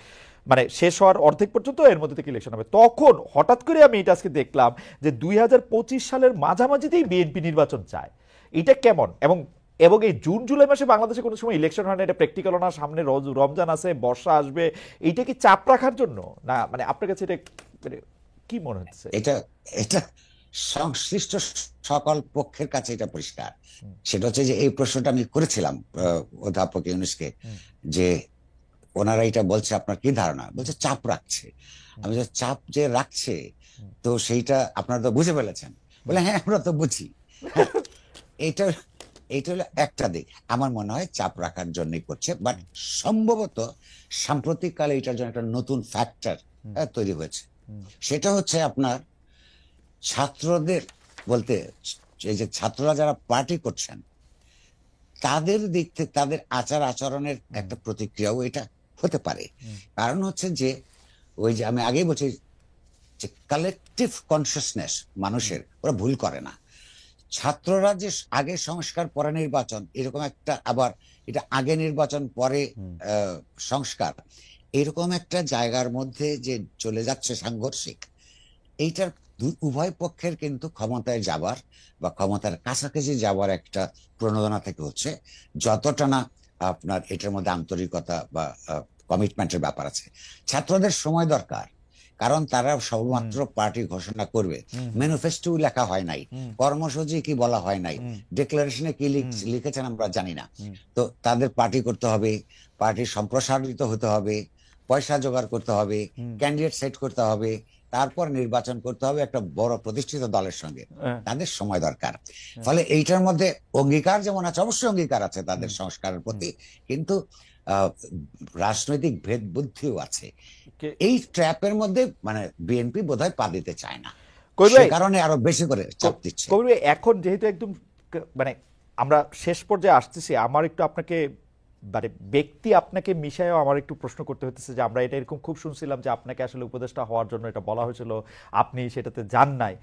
মানে শেষ হওয়ার অর্ধেক পর্যন্ত এর মধ্যে থেকে ইলেকশন হবে, তখন হঠাৎ করে আমি এটা আজকে দেখলাম যে 2025 সালের মাঝামাঝিতেই বিএনপি নির্বাচন চায়। এটা কেমন? এবং এবং এই জুন জুলাই মাসে বাংলাদেশে কোনো সময় ইলেকশন হয় না, এটা প্র্যাকটিক্যাল না। সামনে রমজান আছে, বর্ষা আসবে, এইটা কি চাপ রাখার জন্য না? মানে আপনার কাছে এটা মানে কি মনে হচ্ছে? এটা এটা সংশ্লিষ্ট সকল পক্ষের কাছে এটা পরিষ্কার। সেটা হচ্ছে যে এই প্রশ্নটা আমি করেছিলাম অধ্যাপক ইউনূসকে, যে ওনারা এটা বলছে, আপনার কি ধারণা? বলছে চাপ রাখছে। আমি যে চাপ যে রাখছে, তো সেইটা আপনারা তো বুঝে ফেলেছেন। বলে হ্যাঁ, আমরা তো বুঝি। হ্যাঁ, এইটা এইটা হলো একটা দিক। আমার মনে হয় চাপ রাখার জন্যই করছে, বাট সম্ভবত সাম্প্রতিককালে এটার জন্য একটা নতুন ফ্যাক্টর তৈরি হয়েছে। সেটা হচ্ছে আপনার ছাত্রদের বলতে, এই যে ছাত্ররা যারা পার্টি করছেন তাদের দিক থেকে তাদের আচার আচরণের একটা প্রতিক্রিয়াও এটা হতে পারে। কারণ হচ্ছে যে ওই যে আমি আগেই বলছি যে কালেকটিভ কনসিয়াসনেস মানুষের, ওরা ভুল করে না। ছাত্ররা যে আগে সংস্কার পরে নির্বাচন, এরকম একটা, আবার এটা আগে নির্বাচন পরে সংস্কার, এরকম একটা জায়গার মধ্যে যে চলে যাচ্ছে সাংঘর্ষিক, এইটার উভয় পক্ষের কিন্তু ক্ষমতায় যাবার বা ক্ষমতার কাছাকাছি যাবার একটা প্রণোদনা থেকে হচ্ছে, যতটা না আপনার এটার মধ্যে আন্তরিকতা বা কমিটমেন্টের ব্যাপার আছে। ছাত্রদের সময় দরকার, কারণ তারা সবেমাত্র পার্টি ঘোষণা করবে, ম্যানিফেস্টো লেখা হয় নাই, কর্মসূচি কি বলা হয় নাই, ডিক্লারেশনে কি লিখেছেন আমরা জানি না। তো তাদের পার্টি করতে হবে, পার্টি সম্প্রসারিত হতে হবে, পয়সা জোগাড় করতে হবে, ক্যান্ডিডেট সেট করতে হবে, তারপর নির্বাচন করতে হবে একটা বড় প্রতিষ্ঠিত দলের সঙ্গে। তাদের সময় দরকার। ফলে এইটার মধ্যে অঙ্গীকার যেমন আছে, অবশ্যই অঙ্গীকার আছে তাদের সংস্কারের প্রতি, কিন্তু রাজনৈতিক ভেদ বুদ্ধিও আছে। এই ট্র্যাপের মধ্যে মানে বিএনপি বোধহয় পা দিতে চায় না, সে কারণে আরো বেশি করে চাপ দিচ্ছে। এখন যেহেতু একদম মানে আমরা শেষ পর্যায়ে আসতেছি, আমার একটু আপনাকে মানে ব্যক্তি আপনাকে মিশায়ও আমার একটু প্রশ্ন করতে হতেছে যে আমরা এটা এরকম খুব শুনছিলাম যে আপনাকে আসলে উপদেষ্টা হওয়ার জন্য এটা বলা হয়েছিল, আপনি সেটাতে যান নাই,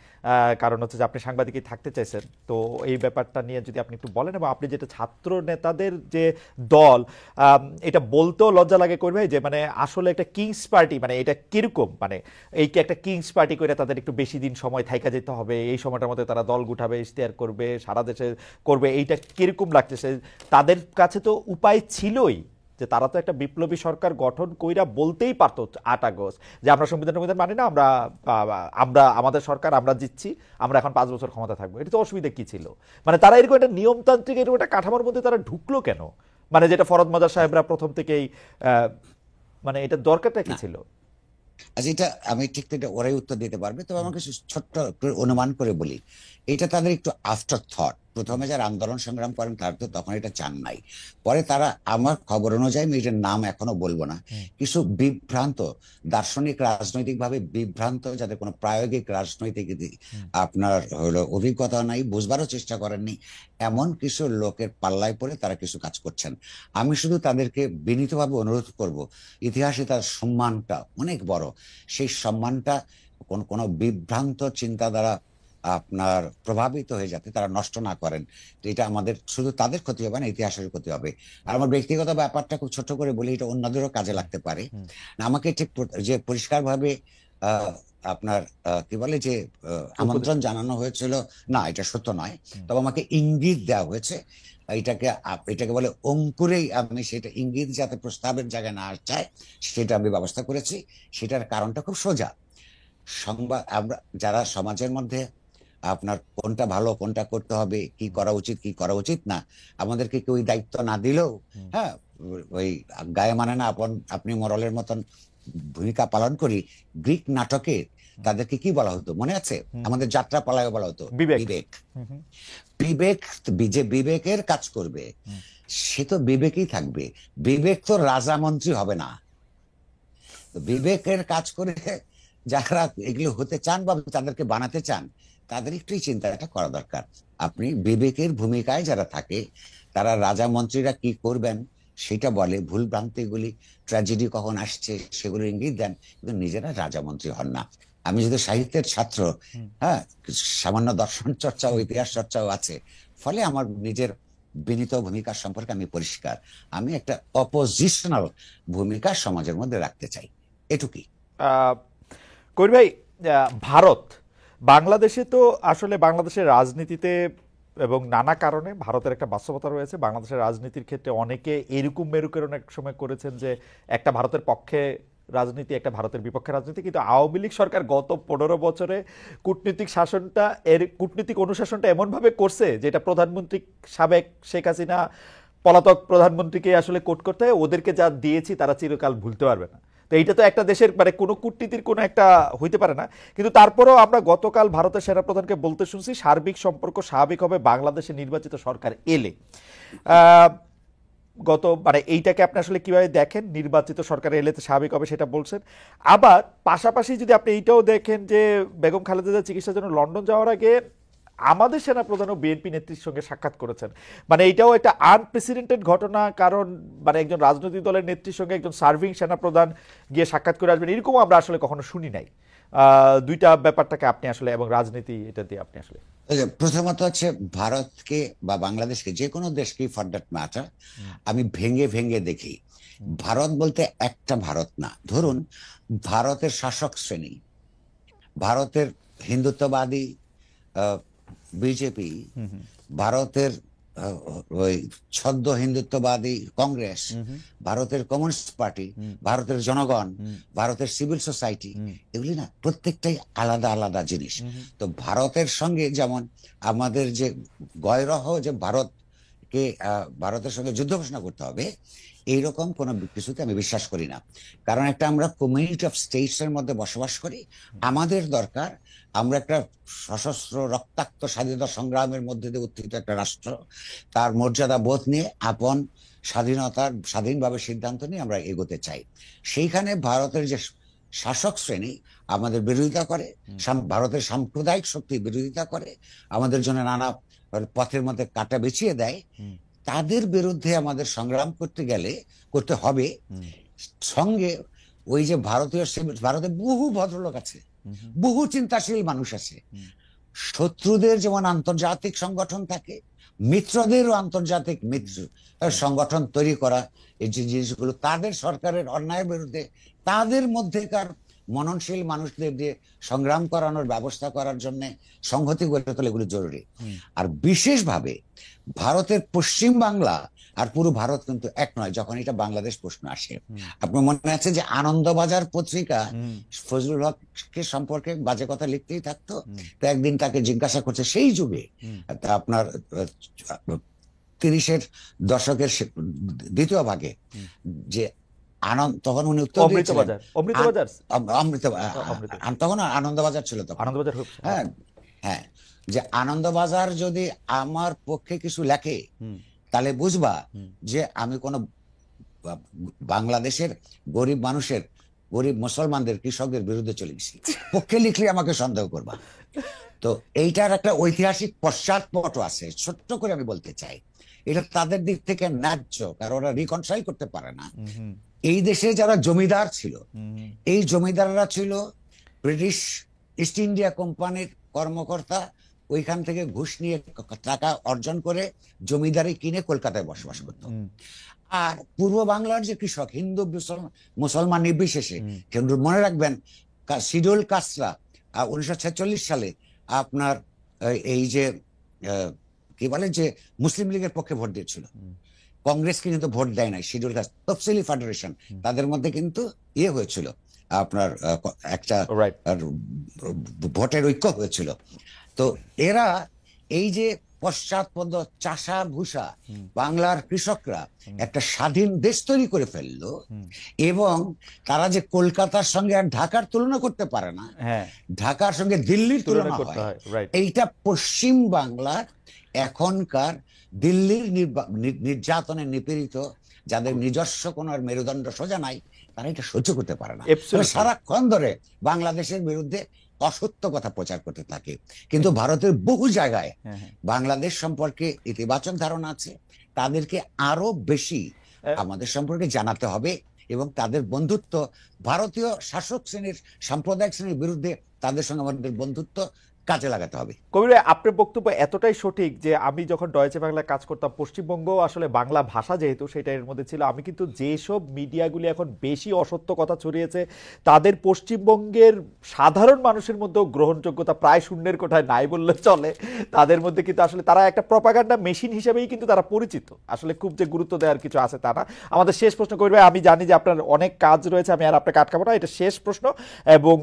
কারণ হচ্ছে যে আপনি সাংবাদিকই থাকতে চাইছেন। তো এই ব্যাপারটা নিয়ে যদি আপনি একটু বলেন, এবং আপনি যেটা ছাত্র নেতাদের যে দল, এটা বলতেও লজ্জা লাগে করবে যে মানে আসলে একটা কিংস পার্টি, মানে এটা কিরকম, মানে এই কি একটা কিংস পার্টি করে তাদের একটু বেশি দিন সময় থাইকা যেতে হবে, এই সময়টার মধ্যে তারা দল গুঠাবে, ইশতেহার করবে, সারা দেশে করবে, এইটা কিরকম লাগতেছে? তাদের কাছে তো উপায় ছিলই যে তারা তো একটা বিপ্লবী সরকার গঠন কইরা বলতেই পারতো 8 আগস্ট যে আমরা সংবিধানের মধ্যে মানি না, আমরা আমরা আমাদের সরকার, আমরা জিতছি, আমরা এখন 5 বছর ক্ষমতা থাকবো। এটা তো অসুবিধা কি ছিল? মানে তারা এরকম একটা নিয়মতান্ত্রিক এরকম একটা কাঠামোর মধ্যে তারা ঢুকলো কেন? মানে যেটা ফরদ মজার সাহেবরা প্রথম থেকেই মানে এটা দরকারটা কি ছিল? আচ্ছা, এটা আমি ঠিক এটা ওরাই উত্তর দিতে পারবে, তবে আমাকে ছোট্ট অনুমান করে বলি, এটা তাদের একটু আফটার থট। প্রথমে যারা আন্দোলন সংগ্রাম করেন তারা তো তখন এটা চান নাই, পরে তারা, আমার খবর অনুযায়ী, আমি এটার নাম এখনো বলবো না, কিছু বিভ্রান্ত দার্শনিক রাজনৈতিক ভাবে বিভ্রান্ত, যাদের কোনো প্রায়োগিক রাজনৈতিক আপনার হলো অভিজ্ঞতা নাই, বুঝবারও চেষ্টা করেননি, এমন কিছু লোকের পাল্লায় পড়ে তারা কিছু কাজ করছেন। আমি শুধু তাদেরকে বিনীতভাবে অনুরোধ করব, ইতিহাসে তার সম্মানটা অনেক বড়, সেই সম্মানটা কোন বিভ্রান্ত চিন্তা দ্বারা আপনার প্রভাবিত হয়ে যাতে তারা নষ্ট না করেন। তো এটা আমাদের শুধু তাদের ক্ষতি হবে না, ইতিহাসের ক্ষতি হবে। আর আমার ব্যক্তিগত ব্যাপারটা খুব ছোট করে বলি, এটা অন্যদেরও কাজে লাগতে পারে। আমাকে ঠিক যে পরিষ্কার ভাবে আপনার কি বলে যে আমন্ত্রণ জানানো হয়েছিল না, এটা সত্য নয়, তবে আমাকে ইঙ্গিত দেওয়া হয়েছে। এটাকে বলে অঙ্কুরেই আমি সেটা ইঙ্গিত যাতে প্রস্তাবের জায়গায় না যায় সেটা আমি ব্যবস্থা করেছি। সেটার কারণটা খুব সোজা। সংবাদ, আমরা যারা সমাজের মধ্যে আপনার কোনটা ভালো, কোনটা করতে হবে, কি করা উচিত, কি করা উচিত না, আমাদেরকে কেউ দায়িত্ব না দিলেও, হ্যাঁ, ওই গায়ে মানে না আপন আপনি মরলের মতন ভূমিকা পালন করি। গ্রিক নাটকে তাদেরকে কি বলা হতো মনে আছে? আমাদের যাত্রা পালায় বলা হতো বিবেক। বিবেক। বিবেক যে বিবেকের কাজ করবে সে তো বিবেকই থাকবে। বিবেক তো রাজা মন্ত্রী হবে না। তো বিবেকের কাজ করে যারা এগুলো হতে চান বা তাদেরকে বানাতে চান, তাদের একটু চিন্তাটা করা দরকার। আপনি বিবেকের ভূমিকায় যারা থাকে, তারা রাজা মন্ত্রীরা কি করবেন সেটা বলে, ভুল ভ্রান্তিগুলি, ট্র্যাজেডি কখন আসছে সেগুলো ইঙ্গিত দেন, কিন্তু নিজেরা রাজা মন্ত্রী হন না। আমি যদি সাহিত্যের ছাত্র, হ্যাঁ, সামান্য দর্শন চর্চা ও ইতিহাস চর্চাও আছে, ফলে আমার নিজের বিনীত ভূমিকা সম্পর্কে আমি পরিষ্কার। আমি একটা অপোজিশনাল ভূমিকা সমাজের মধ্যে রাখতে চাই, এটুকুই। কবির ভাই, ভারত বাংলাদেশে তো আসলে বাংলাদেশের রাজনীতিতে এবং নানা কারণে ভারতের একটা বাস্তবতা রয়েছে। বাংলাদেশের রাজনীতির ক্ষেত্রে অনেকে এরকম মেরুকরণ এক সময় করেছেন যে একটা ভারতের পক্ষে রাজনীতি, একটা ভারতের বিপক্ষে রাজনীতি, কিন্তু আওয়ামী লীগ সরকার গত 15 বছরে কূটনীতিক অনুশাসনটা এমনভাবে করছে যেটা প্রধানমন্ত্রী সাবেক শেখ হাসিনা পলাতক প্রধানমন্ত্রীকে আসলে কোট করতে হয়, ওদেরকে যা দিয়েছি তারা চিরকাল ভুলতে পারবে না। তো এইটা তো একটা দেশের মানে কোনো কূটনীতির কোনো একটা হইতে পারে না। কিন্তু তারপরেও আমরা গতকাল ভারতের সেনাপ্রধানকে বলতে শুনছি সার্বিক সম্পর্ক স্বাভাবিক হবে বাংলাদেশে নির্বাচিত সরকার এলে। গত মানে এইটাকে আপনি আসলে কিভাবে দেখেন? নির্বাচিত সরকার এলে তো স্বাভাবিক হবে সেটা বলছেন। আবার পাশাপাশি যদি আপনি এইটাও দেখেন যে বেগম খালেদা জিয়া চিকিৎসার জন্য লন্ডন যাওয়ার আগে আমাদের সেনাপ্রধান ও বিএনপি নেত্রীর সঙ্গে সাক্ষাৎ করেছেন। মানে এইটাও একটা আনপ্রেসিডেন্টেড ঘটনা, কারণ মানে একজন রাজনৈতিক দলের নেত্রীর সঙ্গে একজন সার্ভিং সেনাপ্রধান গিয়ে সাক্ষাৎ করে আসবেন, এরকম আমরা আসলে কখনো শুনি নাই। দুইটা ব্যাপারটাকে আপনি আসলে এবং রাজনীতি এটা দিয়ে আপনি আসলে প্রথমত হচ্ছে ভারতকে বা বাংলাদেশকে, যে কোনো দেশকে ফর দ্যাট ম্যাটার, আমি ভেঙে ভেঙে দেখি। ভারত বলতে একটা ভারত না। ধরুন ভারতের শাসক শ্রেণী, ভারতের হিন্দুত্ববাদী বিজেপি, ভারতের ওই ছদ্ম হিন্দুত্ববাদী কংগ্রেস, ভারতের কমিউনিস্ট পার্টি, ভারতের জনগণ, ভারতের সিভিল সোসাইটি, এগুলি না প্রত্যেকটাই আলাদা আলাদা জিনিস। তো ভারতের সঙ্গে যেমন আমাদের যে গয়রহ যে ভারতকে ভারতের সঙ্গে যুদ্ধ ঘোষণা করতে হবে, এইরকম কোনো কিছুতে আমি বিশ্বাস করি না। কারণ একটা আমরা কমিউনিটি অফ স্টেটস এর মধ্যে বসবাস করি। আমাদের দরকার আমরা একটা সশস্ত্র রক্তাক্ত স্বাধীনতা সংগ্রামের মধ্যে দিয়ে উত্থিত একটা রাষ্ট্র, তার মর্যাদা বোধ নিয়ে আপন স্বাধীনভাবে সিদ্ধান্ত নিয়ে আমরা এগোতে চাই। সেইখানে ভারতের যে শাসক শ্রেণী আমাদের বিরোধিতা করে, ভারতের সাম্প্রদায়িক শক্তি বিরোধিতা করে, আমাদের জন্য নানা পথের মধ্যে কাঁটা বিছিয়ে দেয়, তাদের বিরুদ্ধে আমাদের সংগ্রাম করতে হবে। সঙ্গে ওই যে ভারতে বহু ভদ্রলোক আছে, বহু চিন্তাশীল মানুষ আছে। শত্রুদের যেমন আন্তর্জাতিক সংগঠন থাকে, মিত্রদেরও আন্তর্জাতিক সংগঠন তৈরি করা, এই যে জিনিসগুলো তাদের সরকারের অন্যায়ের বিরুদ্ধে তাদের মধ্যেকার মননশীল মানুষদের দিয়ে সংগ্রাম করানোর ব্যবস্থা করার জন্য সংহতি গড়ে তোলা, এগুলো জরুরি। আর বিশেষভাবে ভারতের পশ্চিম বাংলা আর পুরো ভারত কিন্তু এক নয় যখন এটা বাংলাদেশ প্রশ্ন আসে। আপনার মনে আছে যে আনন্দবাজার পত্রিকা ফজলুল হককে সম্পর্কে বাজে কথা লিখতেই থাকতো। তো একদিন তাকে জিজ্ঞাসা করছে, সেই যুগে আপনার 30-এর দশকের দ্বিতীয় ভাগে, যে তখন উনি উত্তর দিয়েছিলেন, তখন আনন্দবাজার ছিল, তখন হ্যাঁ হ্যাঁ, যে আনন্দবাজার যদি আমার পক্ষে কিছু লেখে তাহলে বুঝবা যে আমি কোন বাংলাদেশের গরিব মানুষের, গরিব মুসলমানদের, কৃষকদের বিরুদ্ধে চলে গেছি, পক্ষে লিখলে আমাকে সন্দেহ করবা। তো এইটার একটা ঐতিহাসিক পশ্চাৎপটও আছে, ছোট্ট করে আমি বলতে চাই। এটা তাদের দিক থেকে ন্যায্য, কারণ ওরা রিকনসাইল করতে পারে না। এই দেশে যারা জমিদার ছিল, এই জমিদাররা ছিল ব্রিটিশ ইস্ট ইন্ডিয়া কোম্পানির কর্মকর্তা, ওইখান থেকে ঘুষ নিয়ে টাকা অর্জন করে জমিদারি কিনে কলকাতায় বসবাস করত। আর পূর্ব বাংলার যে কৃষক, হিন্দু মুসলমান নির্বিশেষে, কিন্তু মনে রাখবেন শিডিউল কাস্টরা 1946 সালে আপনার এই যে কি বলে যে মুসলিম লীগের পক্ষে ভোট দিয়েছিল, কংগ্রেসকে কিন্তু ভোট দেয় নাই। শিডিউল কাস্ট তফসিলি ফেডারেশন, তাদের মধ্যে কিন্তু ইয়ে হয়েছিল, আপনার একটা ভোটের ঐক্য হয়েছিল। তো এরা এই যে পশ্চাৎপদ চাষা ভূষা বাংলার কৃষকরা একটা স্বাধীন দেশ তৈরি করে ফেললো, এবং তারা যে কলকাতার সঙ্গে আর ঢাকার তুলনা করতে পারে না, হ্যাঁ, ঢাকার সঙ্গে দিল্লির তুলনা তুলনা করতে হয়, হয়, রাইট। এইটা পশ্চিম বাংলার এখনকার দিল্লির নির্যাতনে নিপীড়িত, যাদের নিজস্ব কোনো আর মেরুদণ্ড সোজা নাই, তারা এটা সহ্য করতে পারে না। Absolutely. সারাক্ষণ ধরে বাংলাদেশের বিরুদ্ধে অসত্য কথা প্রচার করতে থাকে। কিন্তু ভারতের বহু জায়গায় বাংলাদেশ সম্পর্কে ইতিবাচক ধারণা আছে, তাদেরকে আরো বেশি আমাদের সম্পর্কে জানাতে হবে, এবং তাদের বন্ধুত্ব, ভারতীয় শাসক শ্রেণীর সাম্প্রদায়িক শ্রেণীর বিরুদ্ধে তাদের সঙ্গে আমাদের বন্ধুত্ব কাজে লাগাতে হবে। কবির ভাই, আপনার বক্তব্য এতটাই সঠিক যে আমি যখন ডয়েচে বাংলায় কাজ করতাম, পশ্চিমবঙ্গ আসলে বাংলা ভাষা যেহেতু সেটা এর মধ্যে ছিল, আমি কিন্তু যেসব মিডিয়াগুলি এখন বেশি অসত্য কথা ছড়িয়েছে তাদের পশ্চিমবঙ্গের সাধারণ মানুষের মধ্যেও গ্রহণযোগ্যতা প্রায় শূন্যের কোঠায় নাই বললে চলে। তাদের মধ্যে কিন্তু আসলে তারা একটা প্রপাগান্ডা মেশিন হিসেবেই কিন্তু তারা পরিচিত, আসলে খুব যে গুরুত্ব দেওয়ার কিছু আছে তা না। আমাদের শেষ প্রশ্ন কবির ভাই, আমি জানি যে আপনার অনেক কাজ রয়েছে, আমি আর আপনাকে আটকাবো না, এটা শেষ প্রশ্ন, এবং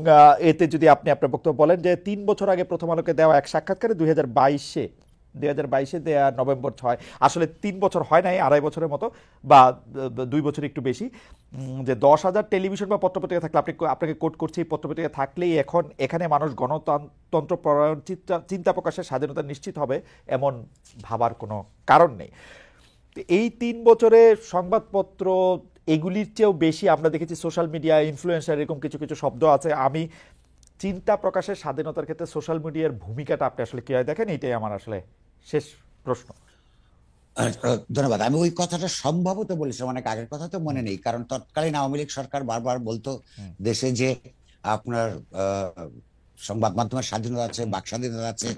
এতে যদি আপনি আপনার বক্তব্য বলেন যে 3 বছর আগে প্রথম আলোকে দেওয়া এক সাক্ষাৎকারে 2022-এ দেওয়া নভেম্বর 6, আসলে 3 বছর হয় নাই, 2.5 বছরের মতো বা 2 বছর একটু বেশি, যে 10,000 টেলিভিশন বা পত্রপত্রিকা থাকলে, আপনাকে কোট করছি, এই পত্রপত্রিকা থাকলেই এখানে মানুষ গণতন্ত্র পরায়ণ চিন্তা প্রকাশের স্বাধীনতা নিশ্চিত হবে, এমন ভাবার কোনো কারণ নেই। এই 3 বছরে সংবাদপত্র এগুলির চেয়েও বেশি আমরা দেখেছি সোশ্যাল মিডিয়া, ইনফ্লুয়েন্সার, এরকম কিছু কিছু শব্দ আছে। আমি চিন্তা প্রকাশের স্বাধীনতার ক্ষেত্রে সোশ্যাল মিডিয়ার ভূমিকাটা আপনি আসলে কিভাবে দেখেন, এটাই আমার আসলে শেষ প্রশ্ন। ধন্যবাদ। আমি ওই কথাটা সম্ভবত বলেছিলাম, অনেক আগের কথা তো মনে নেই, কারণ তৎকালীন আওয়ামী লীগ সরকার বারবার বলতো দেশে যে আপনার সংবাদ মাধ্যমের স্বাধীনতা আছে, বাক স্বাধীনতা আছে,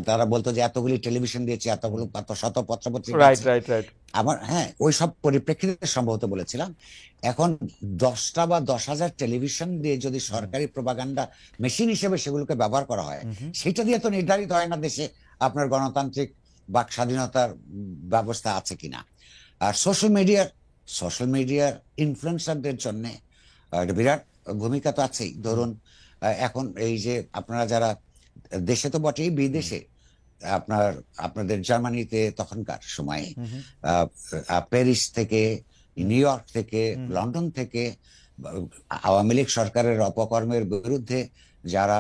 তারা বলতো যে এতগুলি টেলিভিশন দিয়েছে, এতগুলো শত পত্রপত্রিকা রাইট আছে। Right right. আমার ওই সব পরিপ্রেক্ষিতে সম্ভবত বলেছিলাম। এখন 10টা বা 10,000 টেলিভিশন দিয়ে যদি সরকারি প্রপাগান্ডা মেশিন হিসেবে সেগুলোকে ব্যবহার করা হয়, সেটা দিয়ে তো নির্ধারিত হয় না দেশে আপনার গণতান্ত্রিক বাক স্বাধীনতার ব্যবস্থা আছে কিনা। আর সোশ্যাল মিডিয়ার ইনফ্লুয়েন্সারদের জন্য একটা বিরাট ভূমিকা তো আছেই। ধরুন এখন এই যে আপনারা যারা দেশে তো বটেই, বিদেশে আপনাদের জার্মানিতে তখনকার সময়ে প্যারিস থেকে, নিউ ইয়র্ক থেকে, লন্ডন থেকে আওয়ামী লীগ সরকারের অপকর্মের বিরুদ্ধে যারা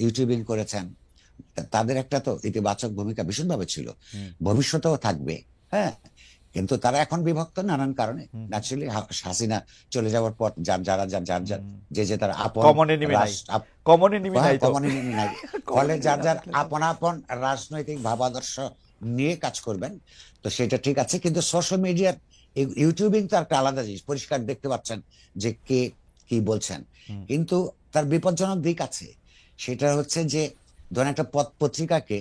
ইউটিউবিং করেছেন, তাদের একটা তো ইতিবাচক ভূমিকা ভীষণভাবে ছিল, ভবিষ্যতেও থাকবে। হ্যাঁ, কিন্তু তারা এখন বিভক্ত নানান কারণে। ন্যাচুরালি হাসিনা চলে যাওয়ার পর যে তার ফলে যার যার আপন আপন রাজনৈতিক ভাবাদর্শ নিয়ে কাজ করবেন, তো সেটা ঠিক আছে। কিন্তু সোশ্যাল মিডিয়ার ইউটিউবিং তো একটা আলাদা জিনিস, পরিষ্কার দেখতে পাচ্ছেন যে কে কি বলছেন, কিন্তু তার বিপজ্জনক দিক আছে। সেটা হচ্ছে যে ধরেন একটা পত্রিকাকে,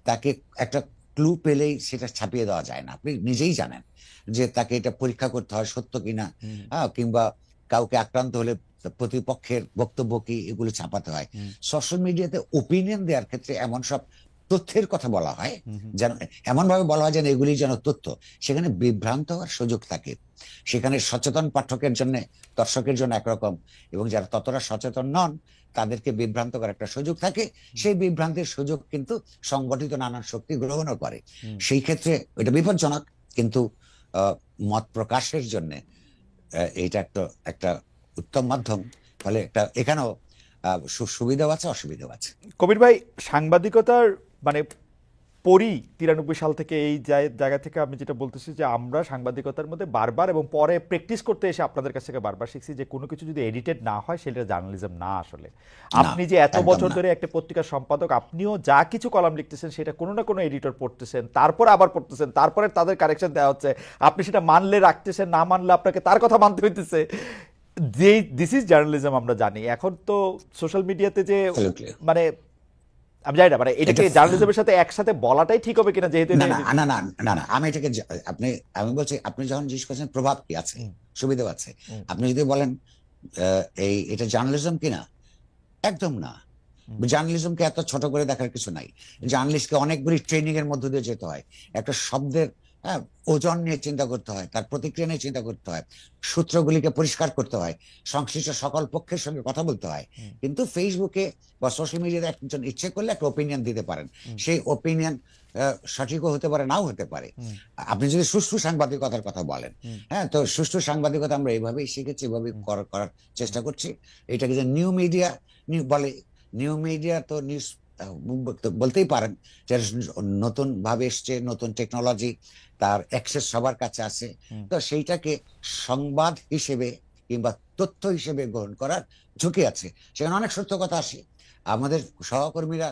তাকে একটা ক্লু পেলেই সেটা ছাপিয়ে দেওয়া যায় না। আপনি নিজেই জানেন যে তাকে এটা পরীক্ষা করতে হয় সত্য কিনা, কিংবা কাউকে আক্রান্ত হলে প্রতিপক্ষের বক্তব্য কি, এগুলো ছাপাতে হয়। সোশ্যাল মিডিয়াতে ওপিনিয়ন দেওয়ার ক্ষেত্রে এমন সব তথ্যের কথা বলা হয়, যেন এমন ভাবে বলা হয় যেন এগুলি যেন তথ্য, সেখানে বিভ্রান্ত হওয়ার সুযোগ থাকে। সেখানে সচেতন পাঠকের জন্য, দর্শকের জন্য একরকম, এবং যারা ততটা সচেতন নন তাদেরকে বিভ্রান্ত করার একটা সুযোগ থাকে। সেই বিভ্রান্তির সুযোগ কিন্তু সংগঠিত নানান শক্তি গ্রহণও করে। সেই ক্ষেত্রে এটা বিপজ্জনক, কিন্তু মত প্রকাশের জন্য এটা একটা উত্তম মাধ্যম। ফলে এখানেও সুবিধাও আছে, অসুবিধাও আছে। কবির ভাই, সাংবাদিকতার মানে 93 সাল থেকে এই জায়গা থেকে আমি যেটা বলতেছি যে আমরা সাংবাদিকতার মধ্যে বারবার এবং পরে প্র্যাকটিস করতে এসে আপনাদের কাছ থেকে বারবার শিখছি যে কোনো কিছু যদি এডিটেড না হয় সেটা জার্নালিজম না। আসলে আপনি যে এত বছর ধরে একটা পত্রিকার সম্পাদক, আপনিও যা কিছু কলাম লিখতেছেন সেটা কোনো না কোনো এডিটর পড়তেছেন, তারপর আবার পড়তেছেন, তারপরে তাদের কারেকশন দেওয়া হচ্ছে, আপনি সেটা মানলে রাখতেছেন, না মানলে আপনাকে তার কথা মানতে হইতেছে। যে দিস ইজ জার্নালিজম আমরা জানি। এখন তো সোশ্যাল মিডিয়াতে যে মানে আমি জানি না, মানে এটাকে জার্নালিজমের সাথে একসাথে বলাটাই ঠিক হবে কিনা, যেহেতু না না না না না আমি এটাকে আমি বলছি, আপনি যখন জিজ্ঞেস করছেন প্রভাব কি আছে, সুবিধা আছে, আপনি যদি বলেন এটা জার্নালিজম কিনা, একদম না। জার্নালিজমকে এত ছোট করে দেখার কিছু নাই। জার্নালিস্টকে অনেকগুলি ট্রেনিং এর মধ্য দিয়ে যেতে হয়। একটা শব্দের হ্যাঁ, ওজন নিয়ে চিন্তা করতে হয়, তার প্রতিক্রিয়া নিয়ে চিন্তা করতে হয়, সূত্রগুলিকে পরিষ্কার করতে হয়, সংশ্লিষ্ট সকল পক্ষের সঙ্গে কথা বলতে হয়। কিন্তু ফেসবুকে বা সোশ্যাল মিডিয়াতে একজন ইচ্ছে করলে একটা ওপিনিয়ন দিতে পারেন, সেই ওপিনিয়ন সঠিকও হতে পারে, নাও হতে পারে। আপনি যদি সুষ্ঠু সাংবাদিকতার কথা বলেন, হ্যাঁ, তো সুষ্ঠু সাংবাদিকতা আমরা এইভাবেই শিখেছি, এইভাবেই করার চেষ্টা করছি। এটাকে যে নিউ মিডিয়া বলে, নিউ মিডিয়া তো নিউজ বলতেই পারেন যে নতুন ভাবে এসছে, নতুন টেকনোলজি, তার অ্যাক্সেস সবার কাছে আছে। তো সেইটাকে সংবাদ হিসেবে কিংবা তথ্য হিসেবে গ্রহণ করার ঝুঁকি আছে, সেখানে অনেক সত্য কথা আসে। আমাদের সহকর্মীরা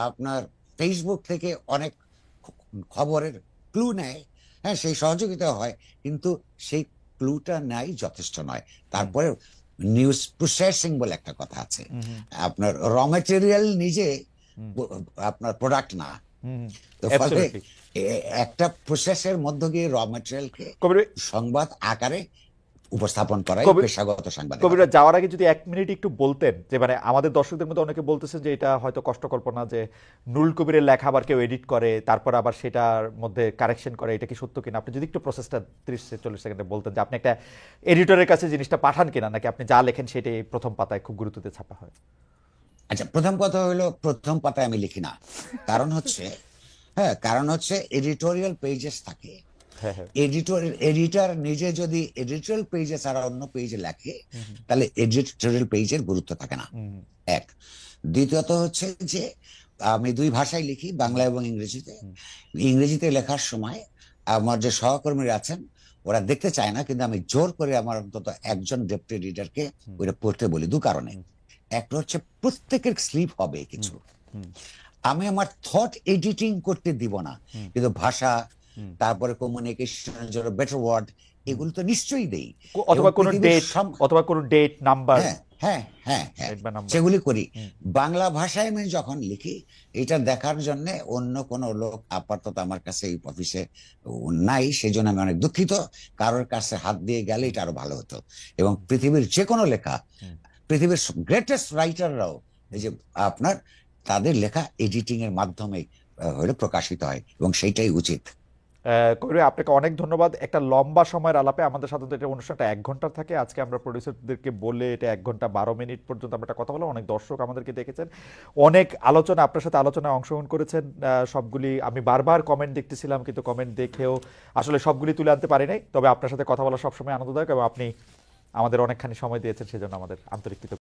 আপনার ফেসবুক থেকে অনেক খবরের ক্লু নেয়, হ্যাঁ, সেই সহযোগিতা হয়, কিন্তু সেই ক্লুটা নেয় যথেষ্ট নয়। তারপরে নিউজ প্রসেসিং বলে একটা কথা আছে, আপনার র মেটেরিয়াল নিজে আপনার প্রোডাক্ট না। তো ফলে একটা প্রসেসের মধ্য দিয়ে র মেটেরিয়ালকে সংবাদ আকারে উপস্থাপন করাই পেশাগত সাংবাদিকতা। কবিরা, যাওয়ার আগে যদি 1 মিনিট একটু বলতেন যে মানে আমাদের দর্শকদের মধ্যে অনেকে বলতেছেন যে এটা হয়তো কষ্টকল্পনা যে নুরুল কবিরের লেখা আবার কেউ এডিট করে তারপর আবার সেটার মধ্যে কারেকশন করে, এটা কি সত্য কিনা? আপনি যদি একটু প্রসেসটা 30-40 সেকেন্ডে বলতেন যে আপনি একটা এডিটরের কাছে জিনিসটা পাঠান কিনা, নাকি আপনি যা লেখেন সেটাই প্রথম পাতায় খুব গুরুত্ব দিয়ে ছাপা হয়? আচ্ছা, প্রথম কথা হলো প্রথম পাতায় আমি লিখি না। কারণ হচ্ছে, হ্যাঁ, কারণ হচ্ছে এডিটোরিয়াল পেজেস থাকে। এডিটর নিজে যদি এডিটোরিয়াল পেজে ছাড়া অন্য পেজে লেখে, তাহলে এডিটোরিয়াল পেজের গুরুত্ব থাকে না, এক। দ্বিতীয়ত হচ্ছে যে আমি দুই ভাষায় লিখি, বাংলা এবং ইংরেজিতে। ইংরেজিতে লেখার সময় আমার যে সহকর্মীরা আছেন ওরা দেখতে চায় না, কিন্তু আমি জোর করে আমার অন্তত একজন ডেপুটি এডিটরকে ওইটা পড়তে বলি, দু কারণে। একটা হচ্ছে প্রত্যেকের স্লিপ হবে কিছু, আমি আমার থট এডিটিং করতে দিব না, কিন্তু ভাষা, তারপরে কমিউনিকেশনের জন্য বেটার ওয়ার্ড, এগুলো তো নিশ্চয়ই দেই। অথবা কোনো ডেট নাম্বার, হ্যাঁ হ্যাঁ হ্যাঁ, সেগুলি করি। বাংলা ভাষায় আমি যখন লিখি, এটা দেখার জন্য অন্য কোন লোক আপাতত আমার কাছে এই অফিসে নাই, সেই জন্য আমি অনেক দুঃখিত। কারোর কাছে হাত দিয়ে গেলে এটা আরো ভালো হতো। এবং পৃথিবীর যে কোনো লেখা, পৃথিবীর গ্রেটেস্ট রাইটাররাও এই যে আপনার তাদের লেখা এডিটিং এর মাধ্যমে হলে প্রকাশিত হয়, এবং সেইটাই উচিত। কবির, আপনাকে অনেক ধন্যবাদ। একটা লম্বা সময়ের আলাপে, আমাদের সাধারণত এটা অনুষ্ঠানটা 1 ঘন্টার থাকে, আজকে আমরা প্রডিউসারদেরকে বলে এটা 1 ঘন্টা 12 মিনিট পর্যন্ত আমরা একটা কথা বললাম। অনেক দর্শক আমাদেরকে দেখেছেন, অনেক আলোচনা, আপনার সাথে আলোচনায় অংশগ্রহণ করেছেন। সবগুলি আমি বারবার কমেন্ট দেখতেছিলাম, কিন্তু কমেন্ট দেখেও আসলে সবগুলি তুলে আনতে পারি নাই। তবে আপনার সাথে কথা বলা সবসময় আনন্দদায়ক, এবং আপনি আমাদের অনেকখানি সময় দিয়েছেন, সেজন্য আমাদের আন্তরিক কৃতজ্ঞতা।